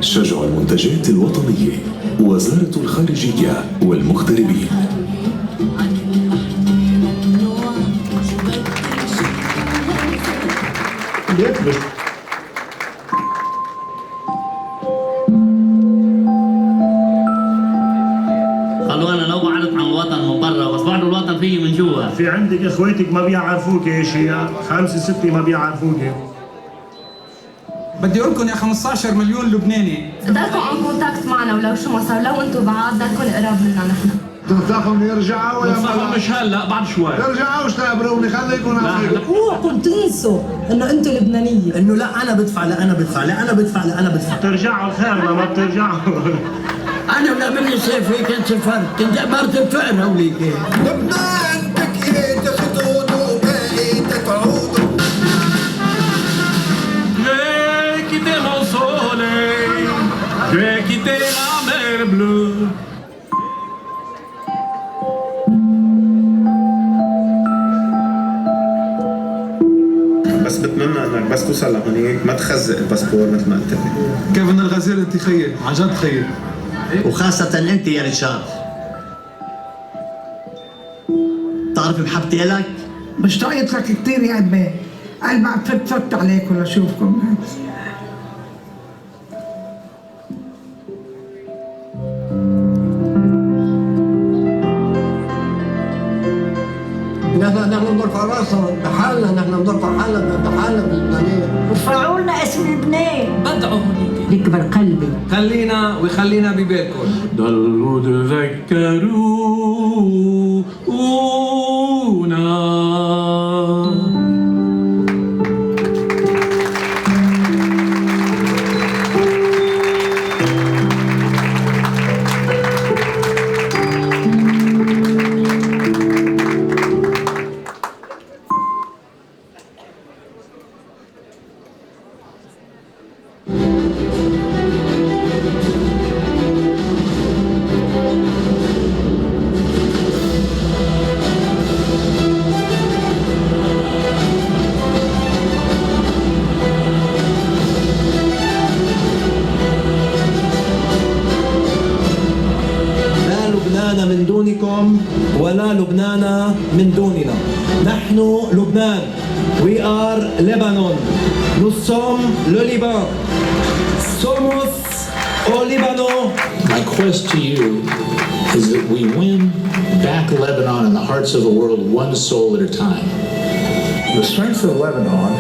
شجع المنتجات الوطنية وزارة الخارجية والمغتربين. خلونا لو بعرف عن الوطن من برا بس بعد الوطن فيه من جوا. في عندك اخواتك ما بيعرفوك يا شيعة، 5-6 ما بيعرفوك. بدي اقول لكم يا 15 مليون لبناني ضلكم عم كونتاكت معنا ولو شو ما صار، لو انتم بعاد ضلكم قراب منا نحن. تنصحهم يرجعوا ولا ننصحهم مش هلا بعد شوي. يرجعوش تقبروني خليكم عارفين. اوعكم تنسوا انه انتم لبنانيه، انه لا انا بدفع لا انا بدفع لا انا بدفع لا انا بدفع. ترجعوا خير ما بترجعوا. انا ولا مني صيف هيك كنت سفرت كنت قبرت الفقر هوليك. لبنان بكيت تاخذون وباقي تقعدوا. J'ai quitté la mer bleue. بس بتمنى انك بس توصل لهونيك ما تخزق الباسبور مثل ما قلت لي. كيفن الغزير انت خير، عن جد خير. وخاصة انت يا ريتشارد. بتعرف محبتي لك؟ مشتاقت لك كثير يا عمي. قال ما فت عليكم لاشوفكم. نحن بنرفع راسنا بحالنا، نحن بنرفع حالنا بحالنا باللبنانية. ارفعوا لنا اسم لبنان. بدعوا هونيك. يكبر قلبي. خلينا ويخلينا ببيتكم. ضلوا تذكرونا. لبنان من دونكم ولا لبنان من دوننا. نحن لبنان. We are Lebanon. Nous sommes le Liban. Somos au Libano. My quest to you is that we win back Lebanon in the hearts of the world, one soul at a time. The strength of Lebanon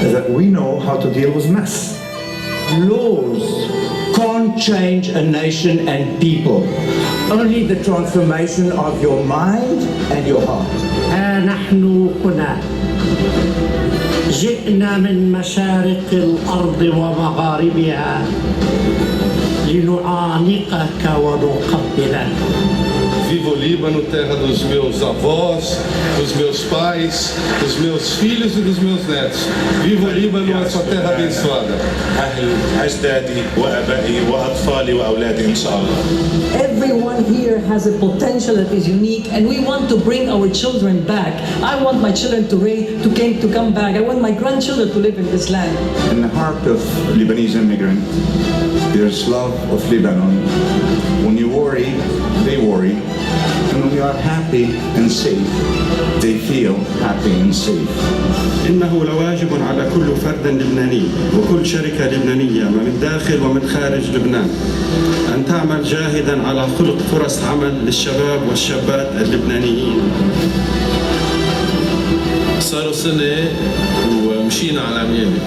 is that we know how to deal with mess. Laws can't change a nation and people. Only the transformation of your mind and your heart. نحن هنا جئنا من مشارق الأرض ومغاربها لنعانقك ونقبلك. Viva o Líbano, terra dos meus avós, dos meus pais, dos meus filhos e dos meus netos. Viva o Líbano, a sua terra abençoada. Everyone here has a potential that is unique, and we want to bring our children back. I want my children to come back. I want my grandchildren to live in this land. In the heart of Lebanese immigrant, there's love of Lebanon. When you worry, they worry. And when you are happy and safe, they feel happy and safe. إنه لواجب على كل فرد لبناني وكل شركة لبنانية من داخل ومن خارج لبنان أن تعمل جاهدا على خلق فرص عمل للشباب والشابات اللبنانيين. صاروا سنة ومشينا على عمياني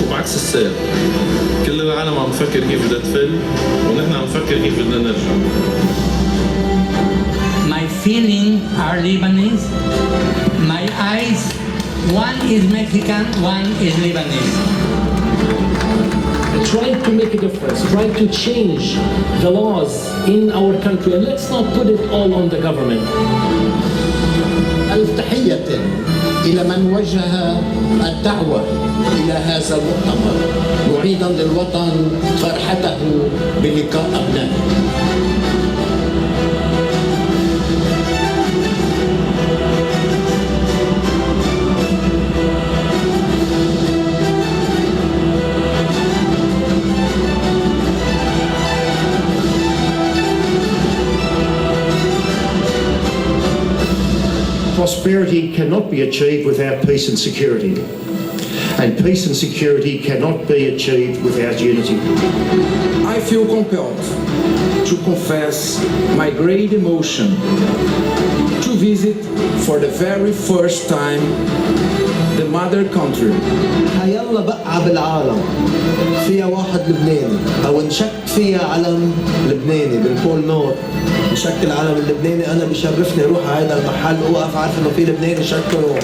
وبعكس السير كل العالم عم تفكر كيف بدها تفل ونحن عم نفكر كيف بدنا نرجع. My feeling are Lebanese. My eyes, one is Mexican, one is Lebanese. Trying to make a difference, trying to change the laws in our country, and let's not put it all on the government. ألف تحية إلى من وجه الدعوة إلى هذا المؤتمر معيدا للوطن فرحته بلقاء أبنائه. Prosperity cannot be achieved without peace and security. And peace and security cannot be achieved without unity. I feel compelled to confess my great emotion to visit for the very first time the mother country. هيلا بقى بالعالم فيها واحد لبناني او نشك فيها علم لبناني بالبول نور نشك العلم اللبناني. انا بشرفني اروح على هذا المحل اوقف عارف انه في لبناني شكله.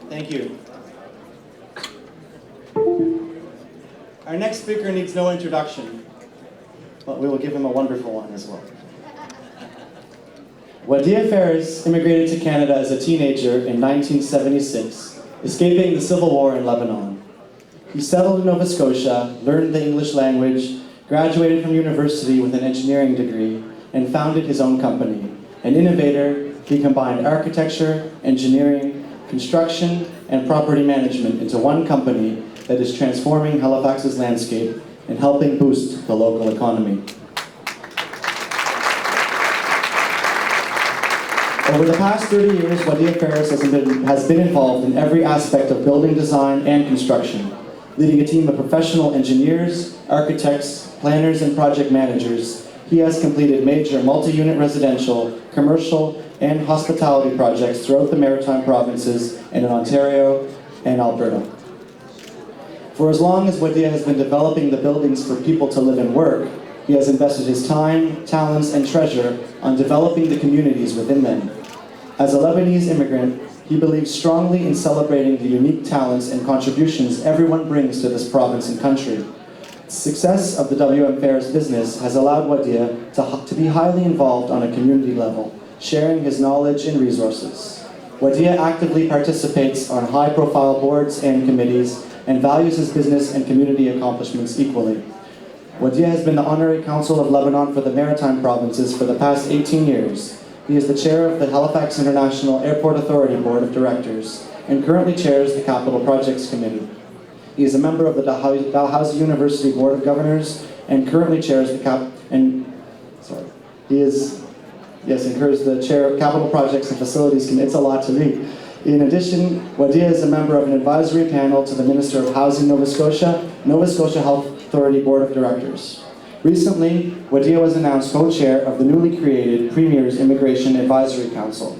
Thank you. Our next speaker needs no introduction, but we will give him a wonderful one as well. Wadih Ferris immigrated to Canada as a teenager in 1976, escaping the Civil War in Lebanon. He settled in Nova Scotia, learned the English language, graduated from university with an engineering degree, and founded his own company. An innovator, he combined architecture, engineering, construction, and property management into one company that is transforming Halifax's landscape and helping boost the local economy. Over the past 30 years, Wadih Ferris has been involved in every aspect of building design and construction, leading a team of professional engineers, architects, planners, and project managers. He has completed major multi-unit residential, commercial, and hospitality projects throughout the Maritime provinces and in Ontario and Alberta. For as long as Wadih has been developing the buildings for people to live and work, he has invested his time, talents, and treasure on developing the communities within them. As a Lebanese immigrant, he believes strongly in celebrating the unique talents and contributions everyone brings to this province and country. The success of the WM Ferris business has allowed Wadih to be highly involved on a community level, sharing his knowledge and resources. Wadih actively participates on high-profile boards and committees and values his business and community accomplishments equally. Wadih has been the Honorary Council of Lebanon for the Maritime provinces for the past 18 years. He is the chair of the Halifax International Airport Authority Board of Directors and currently chairs the Capital Projects Committee. He is a member of the Dalhousie University Board of Governors and currently chairs the encourages the chair of Capital Projects and Facilities Committee. It's a lot to read. In addition, Wadih is a member of an advisory panel to the Minister of Housing Nova Scotia Health Authority Board of Directors. Recently, Wadih was announced co-chair of the newly created Premier's Immigration Advisory Council.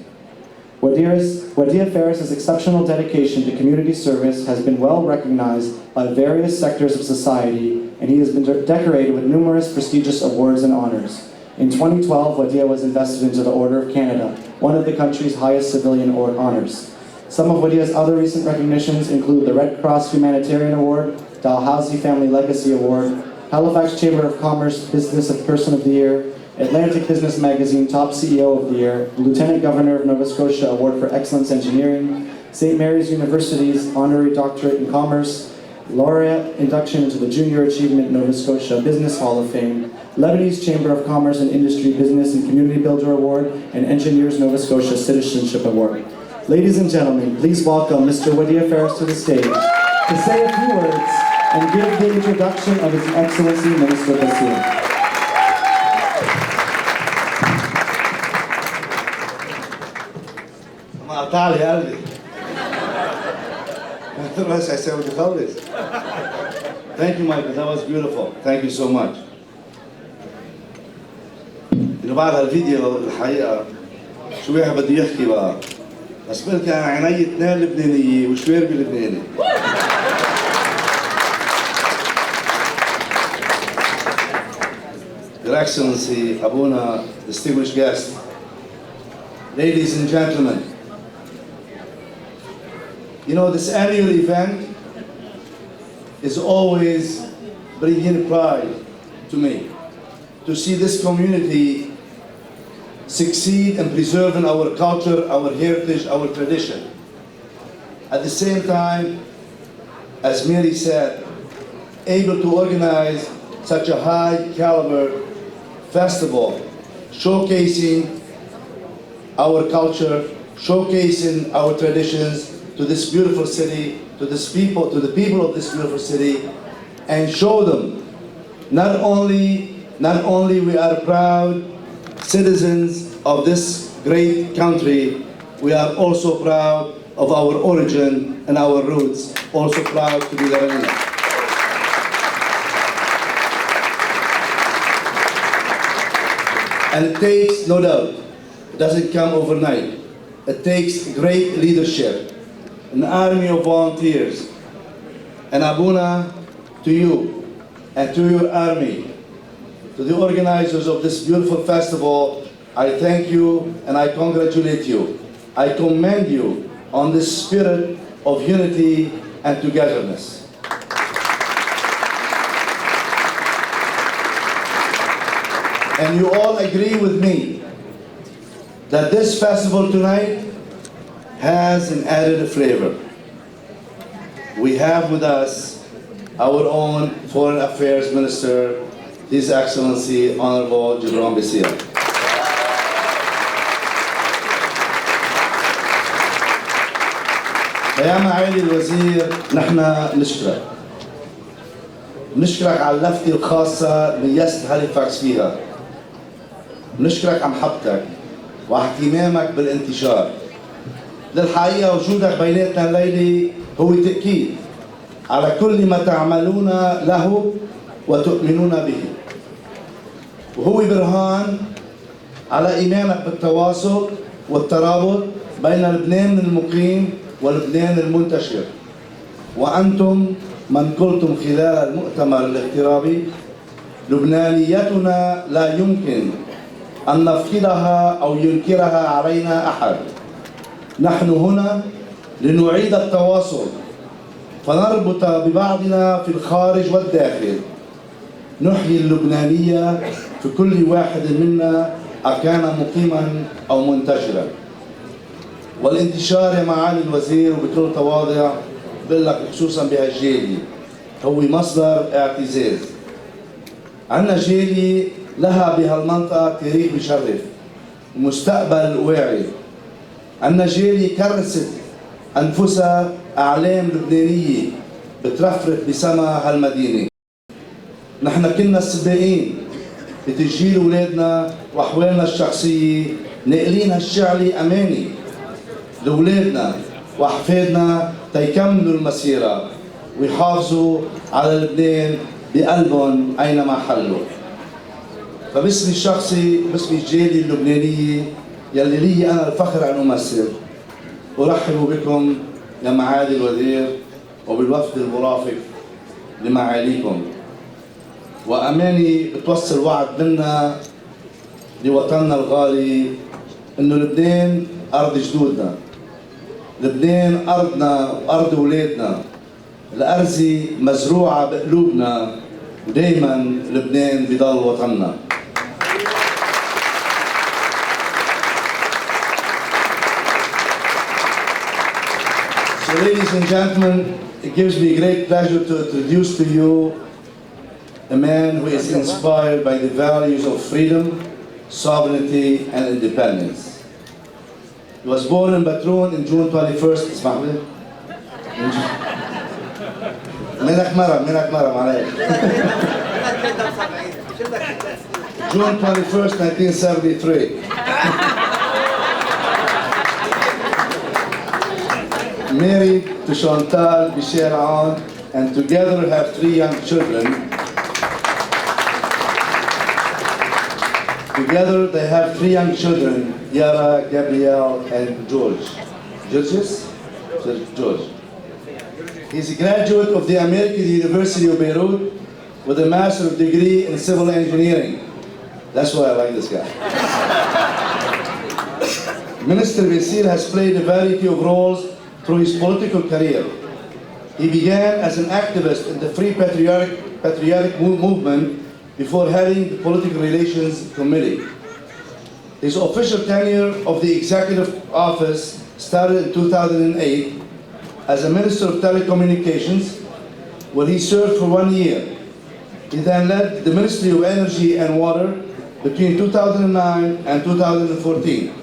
Wadih Ferris' exceptional dedication to community service has been well recognized by various sectors of society, and he has been decorated with numerous prestigious awards and honors. In 2012, Wadih was invested into the Order of Canada, one of the country's highest civilian honors. Some of Wadih's other recent recognitions include the Red Cross Humanitarian Award, Dalhousie Family Legacy Award, Halifax Chamber of Commerce Business Person of the Year, Atlantic Business Magazine Top CEO of the Year, the Lieutenant Governor of Nova Scotia Award for Excellence Engineering, St. Mary's University's Honorary Doctorate in Commerce, Laureate Induction into the Junior Achievement Nova Scotia Business Hall of Fame, Lebanese Chamber of Commerce and Industry Business and Community Builder Award, and Engineers Nova Scotia Citizenship Award. Ladies and gentlemen, please welcome Mr. Wadih Ferris to the stage to say a few words and give the introduction of His Excellency Minister Basir. تعالي قلبي بس هيساوي تخلص. Thank you, Michael. That was beautiful. Thank you so much. إنه بعد هالفيديو الحقيقة شو واحد بده يحكي بقى. بس بقول كان عيني اثنين لبنانية وشواربي لبناني. Your Excellency, Abuna, distinguished guests, ladies and gentlemen, you know, this annual event is always bringing pride to me, to see this community succeed in preserving our culture, our heritage, our tradition. At the same time, as Mary said, able to organize such a high caliber festival, showcasing our culture, showcasing our traditions to this beautiful city, to the people of this beautiful city, and show them not only we are proud citizens of this great country, we are also proud of our origin and our roots, also proud to be Lebanese. And it takes, no doubt, it doesn't come overnight. It takes great leadership, an army of volunteers. And Abuna, to you and to your army, to the organizers of this beautiful festival, I thank you and I congratulate you. I commend you on this spirit of unity and togetherness. and you all agree with me that this festival tonight has an added flavor. We have with us our own Foreign Affairs Minister, His Excellency Honorable Gibran Basir. يا معالي الوزير، نحن نشكرك على اللفتة الخاصة اللي ميزت هاليفاكس فيها. نشكرك على محبتك وعلى اهتمامك بالانتشار. للحقيقة وجودك بيناتنا الليلة هو تأكيد على كل ما تعملون له وتؤمنون به، وهو برهان على إيمانك بالتواصل والترابط بين لبنان المقيم ولبنان المنتشر. وأنتم من قلتم خلال المؤتمر الاغترابي: لبنانيتنا لا يمكن أن نفقدها أو ينكرها علينا أحد. نحن هنا لنعيد التواصل، فنربط ببعضنا في الخارج والداخل. نحيي اللبنانية في كل واحد منا أكان مقيما أو منتشرا. والانتشار يا معالي الوزير وبكل تواضع بقول لك خصوصا بهالجالية هو مصدر اعتزاز. عندنا جالية لها بهالمنطقة تاريخ مشرف ومستقبل واعي. عندنا جالية كرست أنفسها أعلام لبنانية بترفرف بسما هالمدينة. نحن كنا السباقين بتسجيل أولادنا وأحوالنا الشخصية، ناقلين هالشعلي أماني لأولادنا وأحفادنا تيكملوا المسيرة ويحافظوا على لبنان بقلبهم أينما حلوا. فباسمي الشخصي، باسمي الجالية اللبنانية يلي لي أنا الفخر أن أمثل، أرحب بكم يا معالي الوزير وبالوفد المرافق لمعاليكم. وأماني بتوصل وعد منا لوطننا الغالي إنه لبنان أرض جدودنا، لبنان أرضنا وأرض أولادنا، الأرزة مزروعة بقلوبنا، ودايما لبنان بضل وطننا. So ladies and gentlemen, it gives me great pleasure to introduce to you a man who is inspired by the values of freedom, sovereignty and independence. He was born in Batroun in June 21st. اسمح لي. منك مرة معلش. June 21st, 1973. Married to Chantal Bichir, and together have 3 young children. Together they have 3 young children, Yara, Gabrielle, and George. George. He's a graduate of the American University of Beirut with a master's degree in civil engineering. That's why I like this guy. Minister Basir has played a variety of roles through his political career. He began as an activist in the Free Patriotic Movement before heading the Political Relations Committee. His official tenure of the Executive Office started in 2008 as a Minister of Telecommunications, where he served for 1 year. He then led the Ministry of Energy and Water between 2009 and 2014.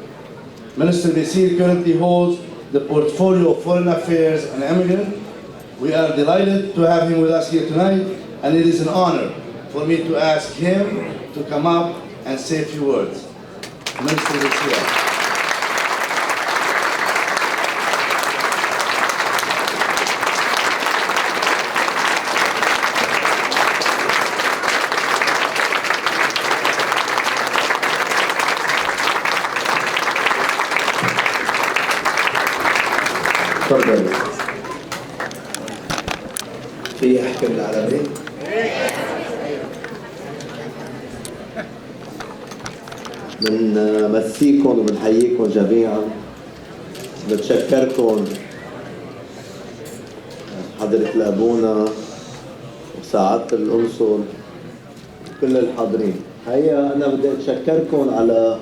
Minister Basir currently holds the portfolio of Foreign Affairs and Immigrant. We are delighted to have him with us here tonight, and it is an honor for me to ask him to come up and say a few words. Minister Basir. تفضل. في احكي بالعربي؟ بنمسيكم وبنحييكم جميعا، بتشكركم حضرة الأبونا وسعادة القنصل وكل الحاضرين. هيا أنا بدي أتشكركم على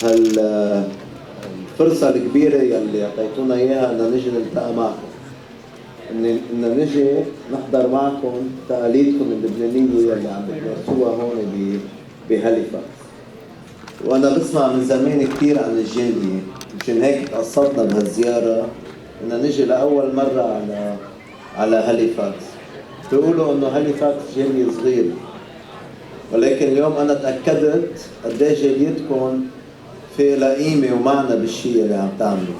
الفرصة الكبيرة يلي أعطيتونا إياها إن نجي نلتقى معكم. إن نجي نحضر معكم تقاليدكم اللبنانية يلي عم بتمارسوها هون بهاليفاكس. وأنا بسمع من زمان كثير عن الجالية، مشان هيك تقصدنا بهالزيارة إن نجي لأول مرة على هاليفاكس. بيقولوا إنه هاليفاكس جالية صغيرة، ولكن اليوم أنا تأكدت قديش جاليتكم في لها قيمة ومعنى بالشيء اللي عم تعملوا،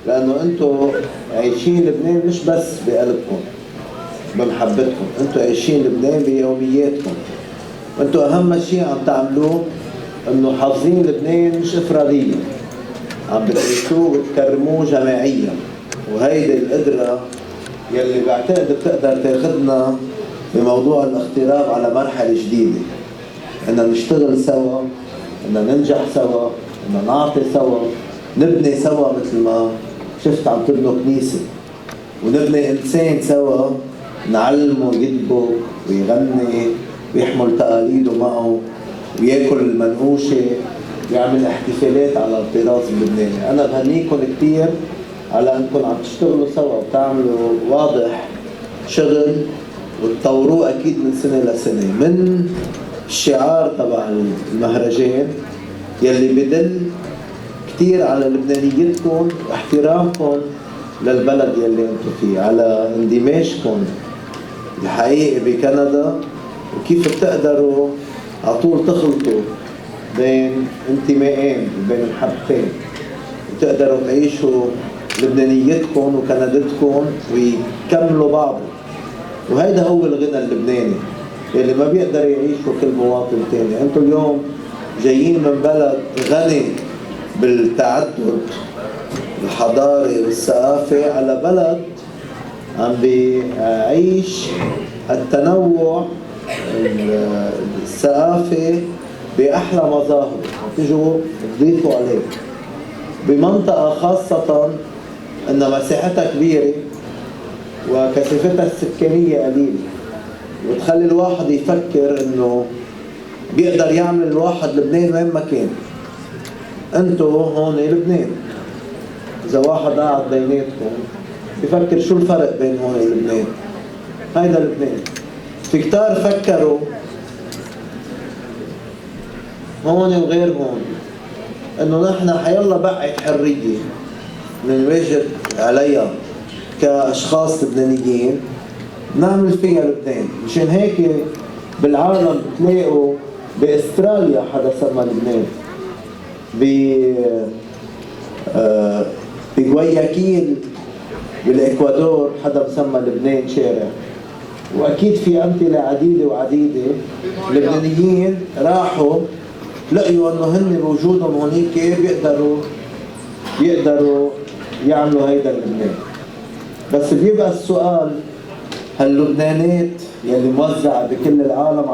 لأنه أنتوا عايشين لبنان مش بس بقلبكم بمحبتكم، أنتوا عايشين لبنان بيومياتكم. أنتوا أهم شيء عم تعملوه إنه حافظين لبنان مش إفراديا، عم بتعيشوه وتكرموه جماعيا. وهيدي القدرة يلي بعتقد بتقدر تاخدنا بموضوع الاغتراب على مرحلة جديدة، إننا نشتغل سوا، إننا ننجح سوا، إننا نعطي سوا، نبني سوا مثل ما شفت عم تبنوا كنيسة، ونبني إنسان سوا نعلمه يكتب ويغني ويحمل تقاليده معه وياكل المنقوشة ويعمل احتفالات على الطراز اللبناني. أنا بهنيكم كتير على أنكم عم تشتغلوا سوا وتعملوا واضح شغل وتطوروه أكيد من سنة لسنة. من الشعار تبع المهرجان يلي بدل كتير على لبنانيتكم واحترامكم للبلد يلي انتم فيه، على اندماجكم الحقيقي بكندا، وكيف بتقدروا على طول تخلطوا بين انتمائين وبين محبتين، وتقدروا تعيشوا لبنانيتكم وكندتكم ويكملوا بعض. وهيدا هو الغنى اللبناني اللي ما بيقدر يعيشه كل مواطن تاني. انتم اليوم جايين من بلد غني بالتعدد الحضاري والثقافي على بلد عم بيعيش التنوع الثقافي بأحلى مظاهر، تيجوا تضيفوا عليه بمنطقة خاصة أن مساحتها كبيرة وكثافتها السكانية قليلة، وتخلي الواحد يفكر إنه بيقدر يعمل الواحد لبنان وين ما كان. أنتوا هون لبنان، إذا واحد قاعد بيناتكم بفكر شو الفرق بين هون ولبنان، هيدا لبنان. في كتار فكروا هون وغير هون إنه نحن حيلا بقعة حرية نواجد عليها كأشخاص لبنانيين نعمل فيها لبنان. مشان هيك بالعالم بتلاقوا باستراليا حدا سمى لبنان، بغوياكيل بالاكوادور حدا مسمى لبنان شارع، واكيد في امثله عديده وعديده. اللبنانيين راحوا لقيوا انه هن بوجودهم هونيك بيقدروا يعملوا هيدا لبنان. بس بيبقى السؤال، هاللبنانات يلي موزعة بكل العالم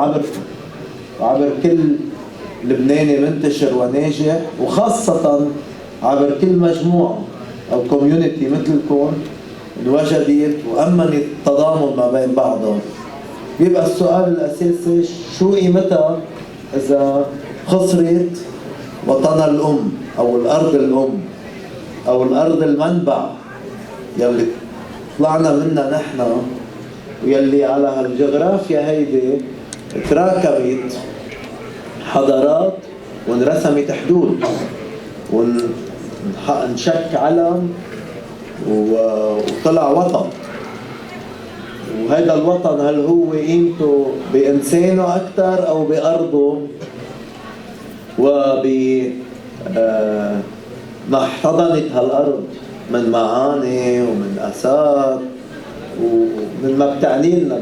عبر كل لبناني منتشر وناجح، وخاصة عبر كل مجموعة أو كوميونيتي مثلكم انوجدت وأمنت التضامن ما بين بعضهم. بيبقى السؤال الأساسي، شو قيمتها إذا خسرت وطنها الأم أو الأرض الأم أو الأرض المنبع يلي طلعنا منها نحن، ويلي على هالجغرافيا هيدي تراكمت حضارات وانرسمت حدود ونشك علم وطلع وطن. وهذا الوطن هل هو قيمته بإنسانه أكثر أو بأرضه وبما احتضنت هالأرض من معاني ومن آثار ومن ما بتعني لنا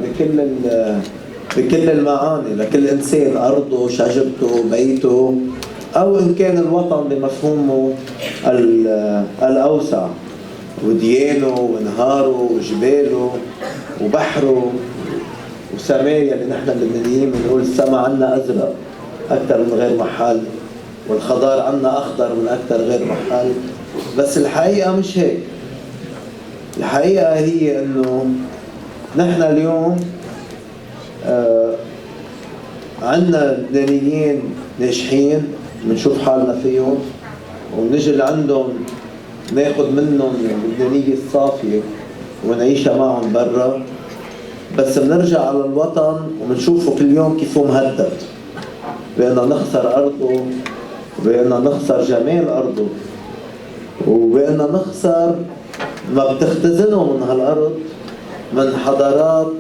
بكل المعاني لكل إنسان، أرضه، شجرته، بيته، أو إن كان الوطن بمفهومه الأوسع، وديانه وانهاره وجباله وبحره وسمايا اللي نحن اللبنانيين بنقول السما عنا أزرق أكثر من غير محل، والخضار عنا أخضر من أكثر غير محل. بس الحقيقة مش هيك. الحقيقة هي إنه نحن اليوم عندنا لبنانيين ناجحين بنشوف حالنا فيهم، ونجي لعندهم ناخد منهم اللبنانية الصافية ونعيشها معهم برا، بس بنرجع على الوطن وبنشوفه كل يوم كيف هو مهدد، بأننا نخسر أرضه، وبأننا نخسر جمال أرضه، وبأننا نخسر ما بتختزنه من هالأرض من حضارات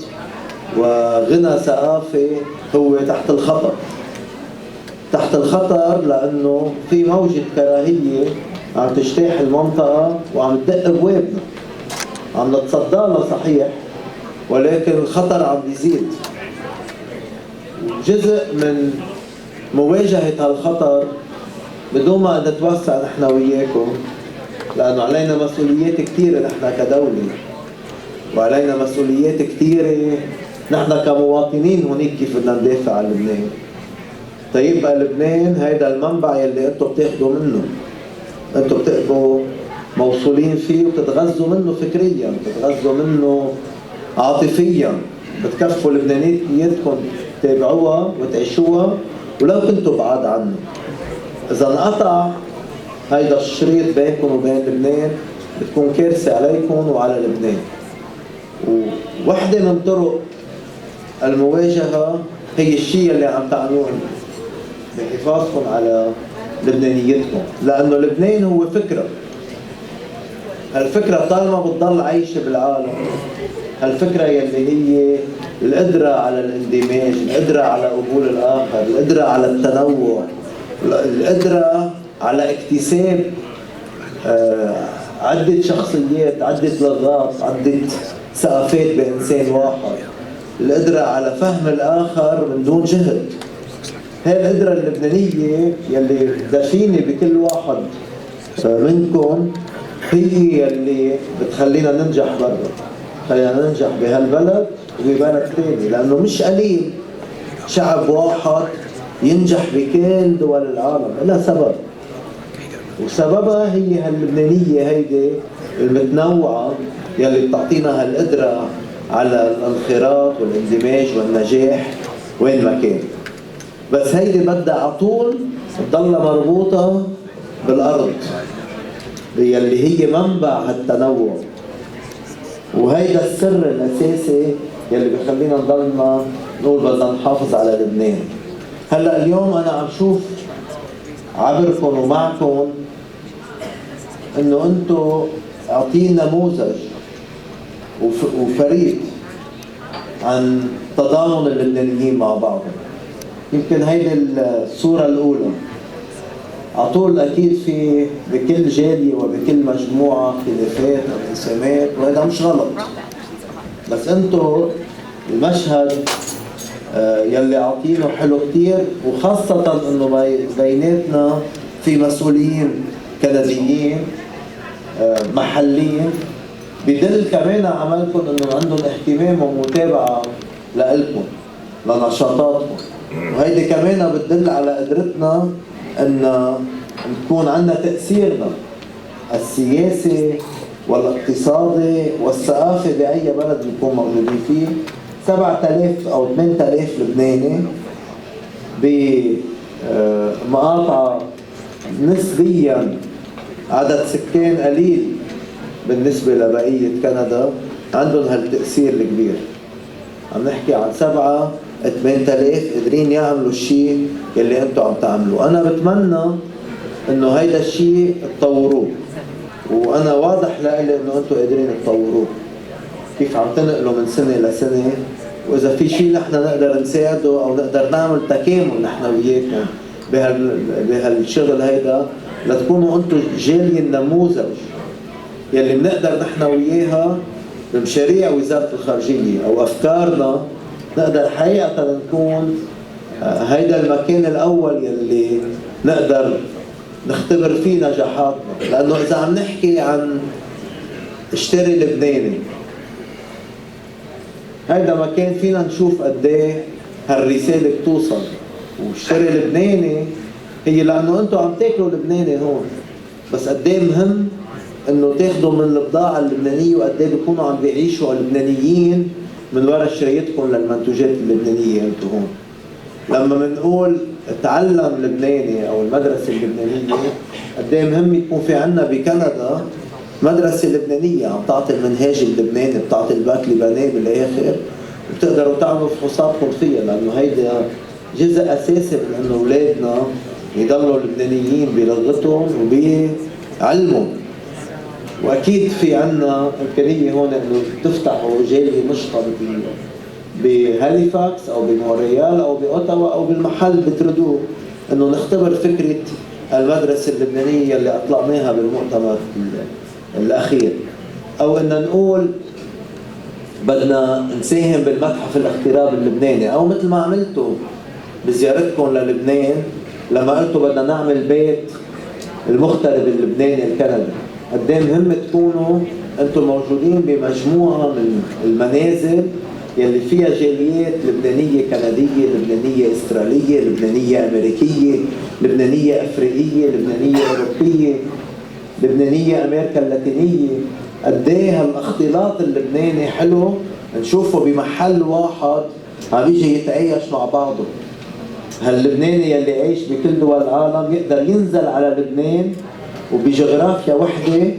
وغنى ثقافي هو تحت الخطر. تحت الخطر لأنه في موجة كراهية عم تجتاح المنطقة وعم تدق بوابنا، عم نتصدى لها صحيح، ولكن الخطر عم بيزيد. جزء من مواجهة هالخطر بدون ما نتوسع نحن وياكم، لأنه علينا مسؤوليات كثيرة نحن كدولة، وعلينا مسؤوليات كثيرة نحن كمواطنين هونيك كيف بدنا ندافع عن لبنان. تيبقى لبنان هيدا المنبع يلي انتم بتاخذوا منه، انتم بتبقوا موصولين فيه وبتتغذوا منه فكريا، بتتغذوا منه عاطفيا، بتكفوا لبنانيتكم تتابعوها وتعيشوها ولو كنتوا بعاد عنه. إذا انقطع هيدا الشريط بينكم وبين لبنان بتكون كارثة عليكم وعلى لبنان. ووحدة من طرق المواجهة هي الشيء اللي عم تعملوه بحفاظكم على لبنانيتكم، لأنه لبنان هو فكرة. هالفكرة طالما بتضل عايشة بالعالم، هالفكرة يلي هي القدرة على الاندماج، القدرة على قبول الآخر، القدرة على التنوع، القدرة على اكتساب عدة شخصيات، عدة لغات، عدة ثقافات بإنسان واحد، القدرة على فهم الآخر من دون جهد. هاي القدرة اللبنانية يلي دفينة بكل واحد منكم هي يلي بتخلينا ننجح برا، خلينا ننجح بهالبلد وببلد ثاني، لأنه مش قليل شعب واحد ينجح بكل دول العالم، لها سبب، وسببها هي هاللبنانية هيدي المتنوعة يلي بتعطينا هالقدرة على الانخراط والاندماج والنجاح وين ما كان. بس هيدي بدها عطول تضلها مربوطة بالأرض يلي هي منبع هالتنوع، وهيدا السر الأساسي يلي بخلينا نضلنا نقول بدنا نحافظ على لبنان. هلا اليوم أنا عم شوف عبركم ومعكم إنه أنتو أعطين نموذج وفريد عن تضامن اللبنانيين مع بعضهم. يمكن هيدي الصورة الأولى. عطول أكيد في بكل جالية وبكل مجموعة خلافات وانقسامات، وهذا مش غلط، بس أنتو المشهد يلي عاطينه حلو كتير، وخاصة إنه بيناتنا في مسؤولين كنديين محليين، بدل كمان عملكم إنه عندهم اهتمام ومتابعة لإلكم لنشاطاتكم، وهيدي كمان بتدل على قدرتنا أن نكون عندنا تأثيرنا السياسي والاقتصادي والثقافي بأي بلد نكون موجودين فيه. 7000 أو 8000 لبناني بمقاطعة نسبيا عدد سكان قليل بالنسبة لبقية كندا عندهم هالتأثير الكبير. عم نحكي عن 7-8,000 قادرين يعملوا الشيء يلي انتم عم تعملوه. انا بتمنى انه هيدا الشيء تطوروه، وانا واضح لإلي انه انتم قادرين تطوروه. كيف عم تنقلوا من سنة لسنة، واذا في شيء نحن نقدر نساعده او نقدر نعمل تكامل نحن وياكم بهالشغل هيدا، لتكونوا انتم جالية النموذج يلي بنقدر نحن وياها بمشاريع وزارة الخارجية او افكارنا نقدر حقيقة نكون هيدا المكان الأول يلي نقدر نختبر فيه نجاحاتنا. لأنه إذا عم نحكي عن اشتري لبناني، هيدا مكان فينا نشوف قديه هالرسالة بتوصل. واشتري لبناني هي لأنه أنتم عم تاكلوا لبناني هون، بس قديه مهم إنه تاخدوا من البضاعة اللبنانية، وقديه بيكونوا عم بيعيشوا اللبنانيين من وراء شرايتكم للمنتوجات اللبنانية انتو هون. لما بنقول تعلم لبناني او المدرسه اللبنانيه، قد ايه مهم يكون في عنا بكندا مدرسه لبنانيه عم تعطي المنهاج اللبناني، بتعطي الباك لبناني بالاخر، وبتقدروا تعملوا فحوصاتكم فيها، لانه هيدا جزء اساسي من انه اولادنا يضلوا لبنانيين بلغتهم وبعلمهم. واكيد في عنا امكانيه هون انه تفتحوا جاليه نشطه بهاليفاكس او بمونريال او باوتاوا او بالمحل بتردوه، انه نختبر فكره المدرسه اللبنانيه اللي اطلقناها بالمؤتمر الاخير، او ان نقول بدنا نساهم بالمتحف الاغتراب اللبناني، او مثل ما عملتوا بزيارتكم للبنان لما قلتوا بدنا نعمل بيت المغترب اللبناني الكندي. قد ايه مهم تكونوا انتم موجودين بمجموعه من المنازل يلي فيها جاليات لبنانيه كنديه، لبنانيه استراليه، لبنانيه امريكيه، لبنانيه افريقيه، لبنانيه اوروبيه، لبنانيه امريكا اللاتينيه. قد ايه هالاختلاط اللبناني حلو نشوفه بمحل واحد عم يجي يتعايش مع بعضه. هاللبناني يلي عايش بكل دول العالم يقدر ينزل على لبنان وبجغرافيا وحده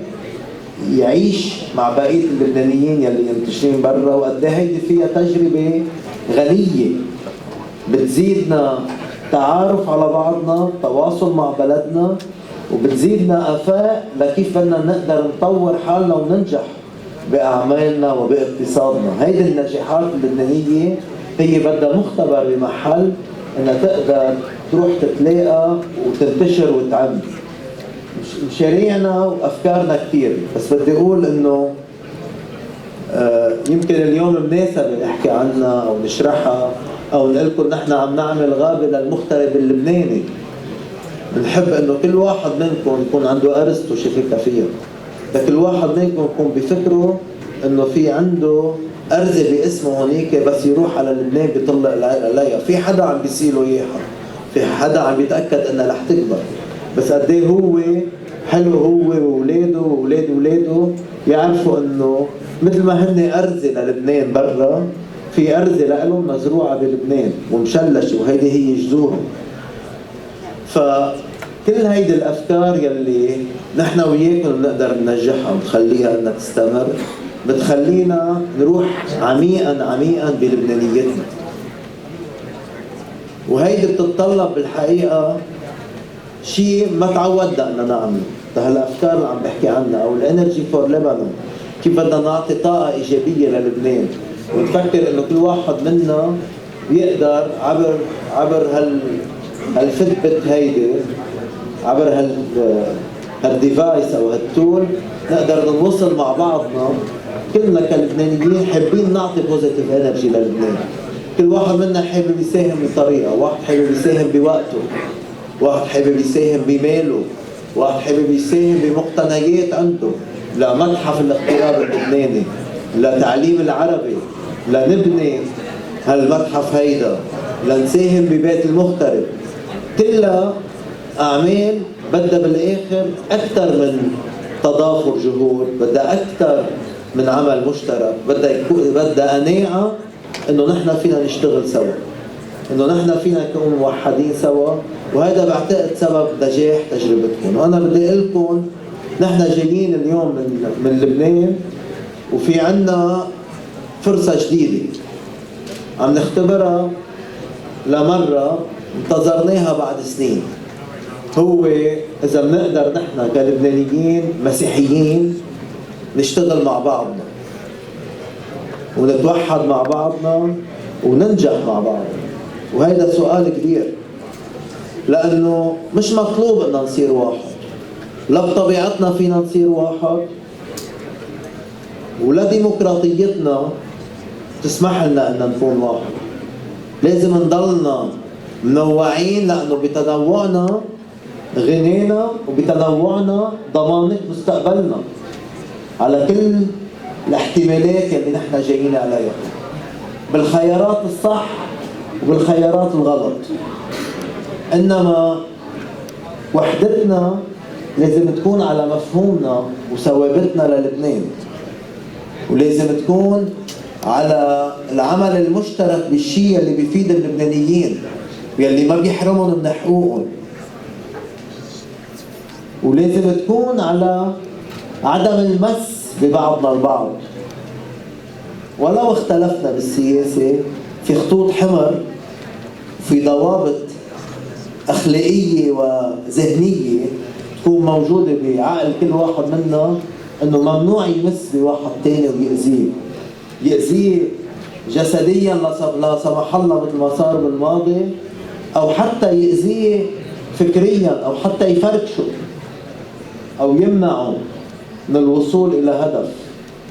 يعيش مع بقيه اللبنانيين يلي منتشرين برا. وقد ايه هيدي فيها تجربه غنيه بتزيدنا تعارف على بعضنا، تواصل مع بلدنا، وبتزيدنا آفاق لكيف بدنا نقدر نطور حالنا وننجح بأعمالنا وباقتصادنا. هيدي النجاحات اللبنانية هي بدها مختبر بمحل انها تقدر تروح تتلاقى وتنتشر وتعم. مشاريعنا وافكارنا كثير، بس بدي اقول انه يمكن اليوم مناسب نحكي عنها او نشرحها او نقول لكم نحن عم نعمل غابه للمغترب اللبناني. بنحب انه كل واحد منكم يكون عنده ارسطو شفكه فيها، كل واحد منكم يكون بفكره انه في عنده ارزه باسمه هونيك، بس يروح على لبنان بيطلق عليها، في حدا عم بيسيله اياها، في حدا عم بيتاكد انها رح تكبر. بس قد ايه هو حلو هو واولاده واولاد اولاده يعرفوا انه مثل ما هن ارزه للبنان برا، في ارزه لهم مزروعه بلبنان ومشلشه، وهيدي هي جذورهم. فكل هيدي الافكار يلي نحن وياكم بنقدر ننجحها ونخليها انها تستمر، بتخلينا نروح عميقا عميقا بلبنانيتنا. وهيدي بتتطلب بالحقيقه شيء ما تعودنا اننا نعمله. هالافكار اللي عم بحكي عنها او الانرجي فور لبنان، كيف بدنا نعطي طاقه ايجابيه للبنان، ونفكر انه كل واحد منا بيقدر عبر هالفتبت هيدي، عبر هالديفايس او هالتول نقدر نوصل مع بعضنا كلنا كلبنانيين حابين نعطي بوزيتيف انرجي للبنان. كل واحد منا حابب يساهم بطريقه، واحد حابب يساهم بوقته، واحد حابب يساهم بماله، واحد حابب يساهم بمقتنيات عنده لمتحف الاغتراب اللبناني، لتعليم العربي، لنبني هالمتحف هيدا، لنساهم ببيت المغترب. كلها أعمال بدها بالآخر أكثر من تضافر جهود، بدها أكثر من عمل مشترك، بدها قناعة إنه نحن فينا نشتغل سوا، إنه نحن فينا نكون موحدين سوا. وهذا بعتقد سبب نجاح تجربتكم. وأنا بدي أقول لكم نحن جايين اليوم من لبنان، وفي عنا فرصة جديدة عم نختبرها لمرة انتظرناها بعد سنين. هو إذا بنقدر نحن كلبنانيين مسيحيين نشتغل مع بعضنا ونتوحد مع بعضنا وننجح مع بعضنا. وهذا سؤال كبير، لأنه مش مطلوب إننا نصير واحد، لا بطبيعتنا فينا نصير واحد، ولا ديمقراطيتنا تسمح لنا إننا نكون واحد. لازم نضلنا منوعين، لأنه بتنوعنا غنينا وبتنوعنا ضمانة مستقبلنا على كل الاحتمالات اللي نحن جايين عليها، بالخيارات الصح وبالخيارات الغلط. إنما وحدتنا لازم تكون على مفهومنا وثوابتنا للبنان، ولازم تكون على العمل المشترك بالشيء اللي بيفيد اللبنانيين، ويلي ما بيحرمهم من حقوقهم، ولازم تكون على عدم المس ببعضنا البعض. ولو اختلفنا بالسياسة في خطوط حمر، في ضوابط أخلاقية وذهنية تكون موجودة بعقل كل واحد منا، إنه ممنوع يمس بواحد تاني يأذيه جسديا لا سمح الله مثل ما صار بالماضي، أو حتى يأذيه فكريا، أو حتى يفركشه أو يمنعه من الوصول إلى هدف.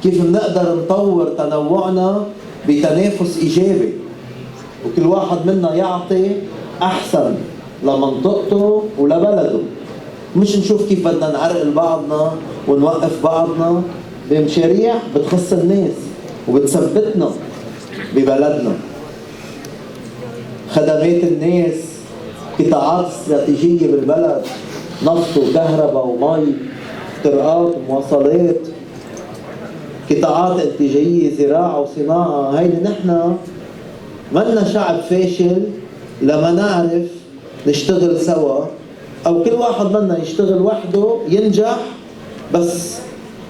كيف بنقدر نطور تنوعنا بتنافس إيجابي، وكل واحد منا يعطي أحسن لمنطقته ولبلده، مش نشوف كيف بدنا نعرقل بعضنا ونوقف بعضنا بمشاريع بتخص الناس وبتثبتنا ببلدنا. خدمات الناس، قطاعات استراتيجية بالبلد، نفط وكهرباء ومي، طرقات ومواصلات، قطاعات انتاجية، زراعة وصناعة. هيدي نحن منا شعب فاشل لما نعرف نشتغل سوا، أو كل واحد منا يشتغل وحده ينجح بس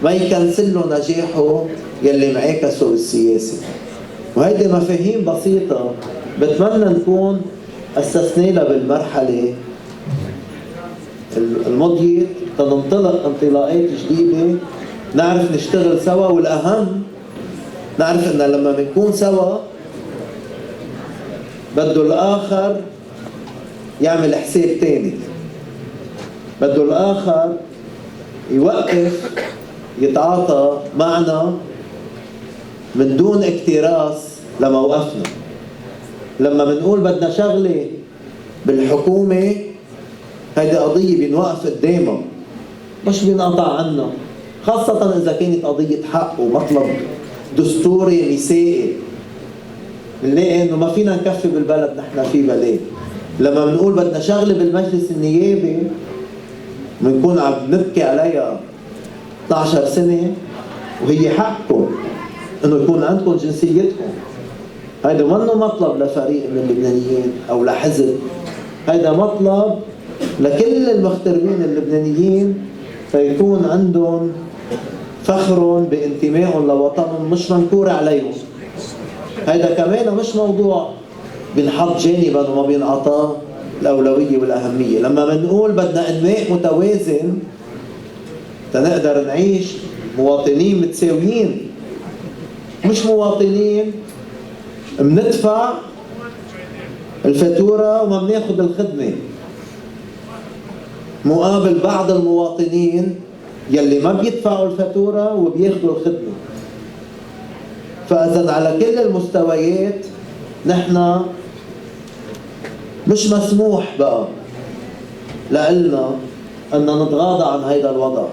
ما يكنسل له نجاحه يلي معاكسه بالسياسة. وهيدي مفاهيم بسيطة بتمنى نكون أسسنا بالمرحلة المضية تنطلق انطلاقات جديدة، نعرف نشتغل سوا، والأهم نعرف إن لما بنكون سوا بده الآخر يعمل حساب تاني، بده الآخر يوقف يتعاطى معنا من دون اكتراث لموقفنا. لما بنقول بدنا شغلة بالحكومة، هيدي قضية بنوقف قدامها مش بنقطع عنها، خاصة إذا كانت قضية حق ومطلب دستوري نسائي. بنلاقي إنه ما فينا نكفي بالبلد نحن في بلاد. لما بنقول بدنا شغلة بالمجلس النيابي، بنكون عم نبكي عليها 12 سنة، وهي حقكم إنه يكون عندكم جنسيتكم. هيدا منه مطلب لفريق من اللبنانيين أو لحزب، هيدا مطلب لكل المغتربين اللبنانيين فيكون عندهم فخرهم بانتمائهم لوطنهم مش منكور عليهم. هيدا كمان مش موضوع بنحط جانبا وما بينعطاه الأولوية والأهمية. لما بنقول بدنا إنماء متوازن تنقدر نعيش مواطنين متساويين، مش مواطنين بندفع الفاتورة وما بناخد الخدمة، مقابل بعض المواطنين يلي ما بيدفعوا الفاتورة وبياخدوا الخدمة. فإذا على كل المستويات نحن مش مسموح بقى لنا أن نتغاضى عن هيدا الوضع،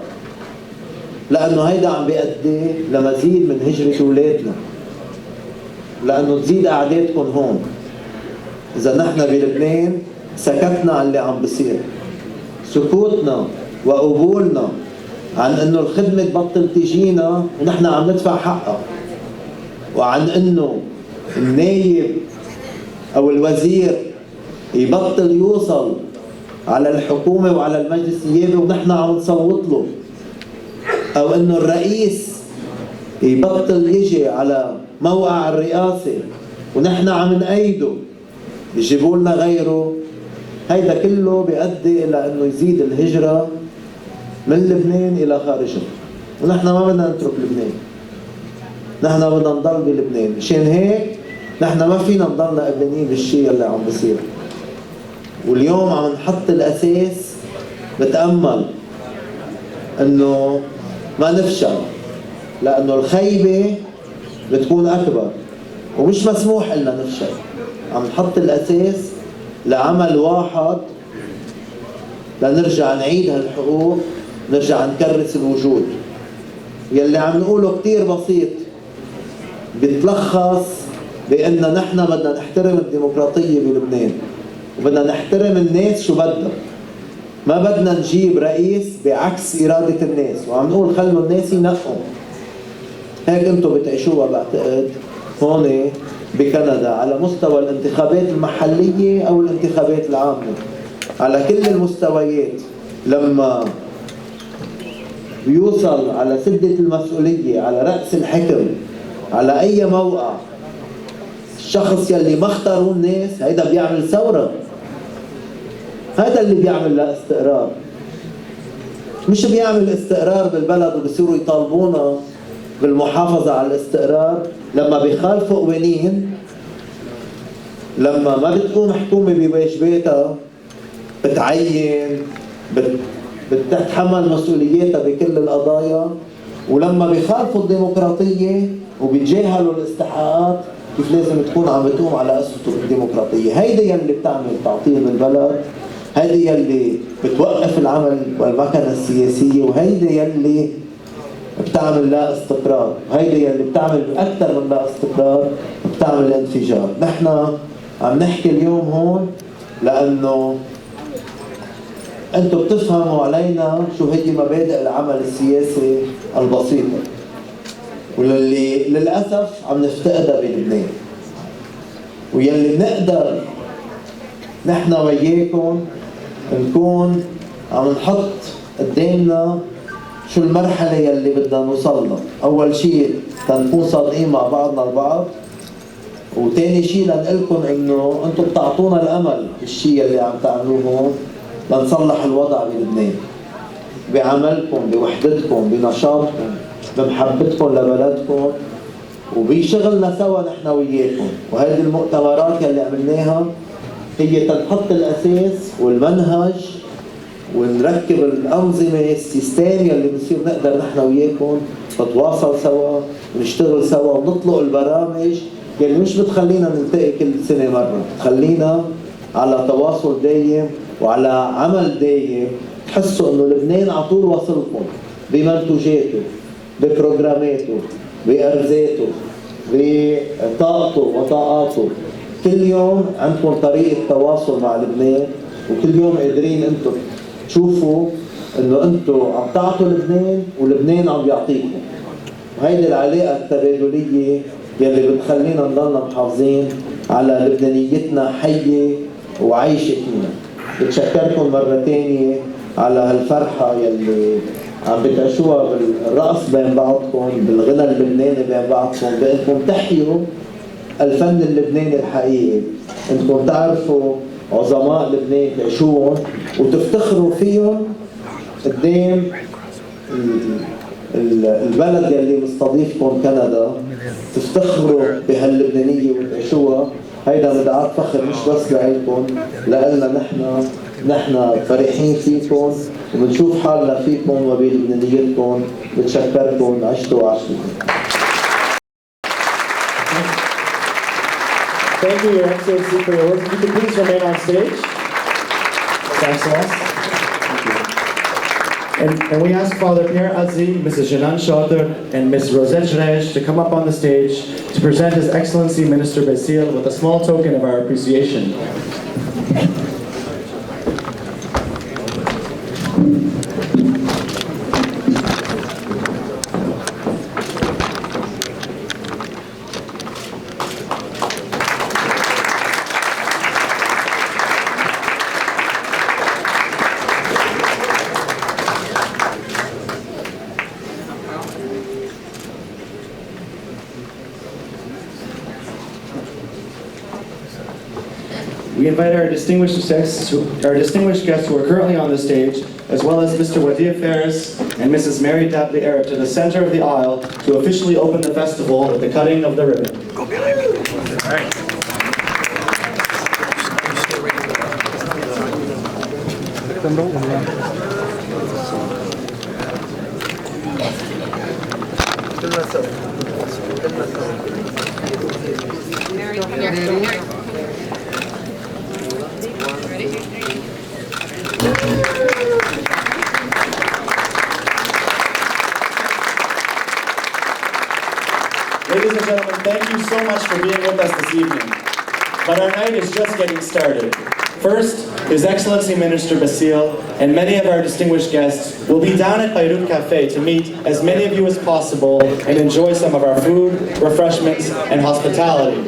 لأنه هيدا عم بيؤدي لمزيد من هجرة أولادنا، لأنه تزيد أعدادكم هون. إذا نحن بلبنان سكتنا عن اللي عم بصير، سكوتنا وقبولنا عن إنه الخدمة تبطل تجينا ونحن عم ندفع حقها، وعن إنه النايب أو الوزير يبطل يوصل على الحكومة وعلى المجلس النيابي ونحن عم نصوت له، أو إنه الرئيس يبطل يجي على موقع الرئاسة ونحن عم نأيده يجيبوا لنا غيره. هيدا كله بيؤدي إلى إنه يزيد الهجرة من لبنان إلى خارجه، ونحن ما بدنا نترك لبنان، نحن بدنا نضل بلبنان. مشان هيك نحن ما فينا نضلنا قبلانين بالشيء اللي عم بصير، واليوم عم نحط الأساس بتأمل إنه ما نفشل، لأنه الخيبة بتكون أكبر ومش مسموح إلا نفشل. عم نحط الأساس لعمل واحد لنرجع نعيد هالحقوق، نرجع نكرس الوجود. يلي عم نقوله كتير بسيط، بيتلخص بأن نحن بدنا نحترم الديمقراطية بلبنان، وبدنا نحترم الناس شو بدها. ما بدنا نجيب رئيس بعكس إرادة الناس، وعم نقول خلوا الناس ينقوا. هيك انتم بتعيشوها بعتقد هون بكندا على مستوى الانتخابات المحلية أو الانتخابات العامة، على كل المستويات. لما بيوصل على سدة المسؤولية، على رأس الحكم، على أي موقع، الشخص يلي ما اختاروا الناس هيدا بيعمل ثورة. هذا اللي بيعمل لا استقرار، مش بيعمل استقرار بالبلد وبصيروا يطالبونا بالمحافظة على الاستقرار لما بيخالفوا قوانين، لما ما بتقوم حكومة بواجباتها، بتعين، بتتحمل مسؤولياتها بكل القضايا، ولما بيخالفوا الديمقراطية وبيتجاهلوا الاستحقاقات كيف لازم تكون عم بتقوم على أسسه الديمقراطية. هيدا يلي بتعمل تعطيل بالبلد، هيدا يلي بتوقف العمل والمكنة السياسية، وهيدا يلي بتعمل لا استقرار، هيدا يلي بتعمل أكثر من لا استقرار، بتعمل انفجار. نحن عم نحكي اليوم هون لأنه أنتم بتفهموا علينا شو هي مبادئ العمل السياسي البسيطة، واللي للأسف عم نفتقدها بلبنان، ويلي بنقدر نحن وياكم نكون عم نحط قدامنا شو المرحلة يلي بدنا نوصلها. أول شيء تنكون صادقين مع بعضنا البعض، وتاني شيء لنقلكم إنه أنتم بتعطونا الأمل بالشيء يلي عم تعملوه هون لنصلح الوضع بلبنان، بعملكم، بوحدتكم، بنشاطكم، بمحبتكم لبلدكم، وبشغلنا سوا نحن وياكم. وهذه المؤتمرات يلي عملناها هي تنحط الأساس والمنهج ونركب الأنظمة السيستم يلي بنصير نقدر نحن وياكم نتواصل سوا ونشتغل سوا ونطلق البرامج يلي مش بتخلينا نلتقي كل سنة مرة، بتخلينا على تواصل دايم وعلى عمل دايم، تحسوا انه لبنان على طول واصلكم بمنتوجاته، ببروجراماته، بأرزاته، بطاقته وطاقاته. كل يوم عندكم طريقة تواصل مع لبنان، وكل يوم قادرين انتم تشوفوا انه انتم عم تعطوا لبنان ولبنان عم يعطيكم. وهيدي العلاقة التبادلية يلي بتخلينا نضلنا محافظين على لبنانيتنا حية وعايشة فينا. بتشكركم مرة تانية على هالفرحة يلي عم بتعيشوها بالرقص بين بعضكم، بالغنى اللبناني بين بعضكم، بانكم تحيوا الفن اللبناني الحقيقي، انكم تعرفوا عظماء لبنان تعيشوهم وتفتخروا فيهم قدام البلد يلي مستضيفكم كندا، تفتخروا بهاللبنانية وتعيشوها. هيدا مدعاة فخر مش بس لإلكم، لإلنا نحن فرحين فيكم وبنشوف حالنا فيكم وبلبنانيتكم. بتشكركم، عشتوا وعشتوا. Thank you, Your Excellency, for your words. If you could please remain on stage. Excellence. And we ask Father Pierre Azzi, Mrs. Janan Shotter, and Ms. Rosette Rej to come up on the stage to present His Excellency Minister Basile with a small token of our appreciation. We invite our distinguished guests who are currently on the stage, as well as Mr. Wadih Ferris and Mrs. Mary Dabley Arab, to the center of the aisle to officially open the festival with the cutting of the ribbon. Go behind me. All right. Ladies and gentlemen, thank you so much for being with us this evening. But our night is just getting started. First, His Excellency Minister Basile and many of our distinguished guests will be down at Beirut Cafe to meet as many of you as possible and enjoy some of our food, refreshments, and hospitality.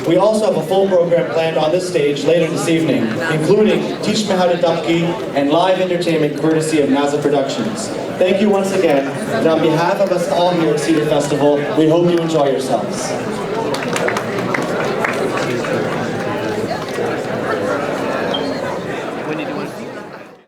We also have a full program planned on this stage later this evening, including Teach Me How to Dabki and live entertainment courtesy of NASA Productions. Thank you once again, and on behalf of us all here at Cedar Festival, we hope you enjoy yourselves.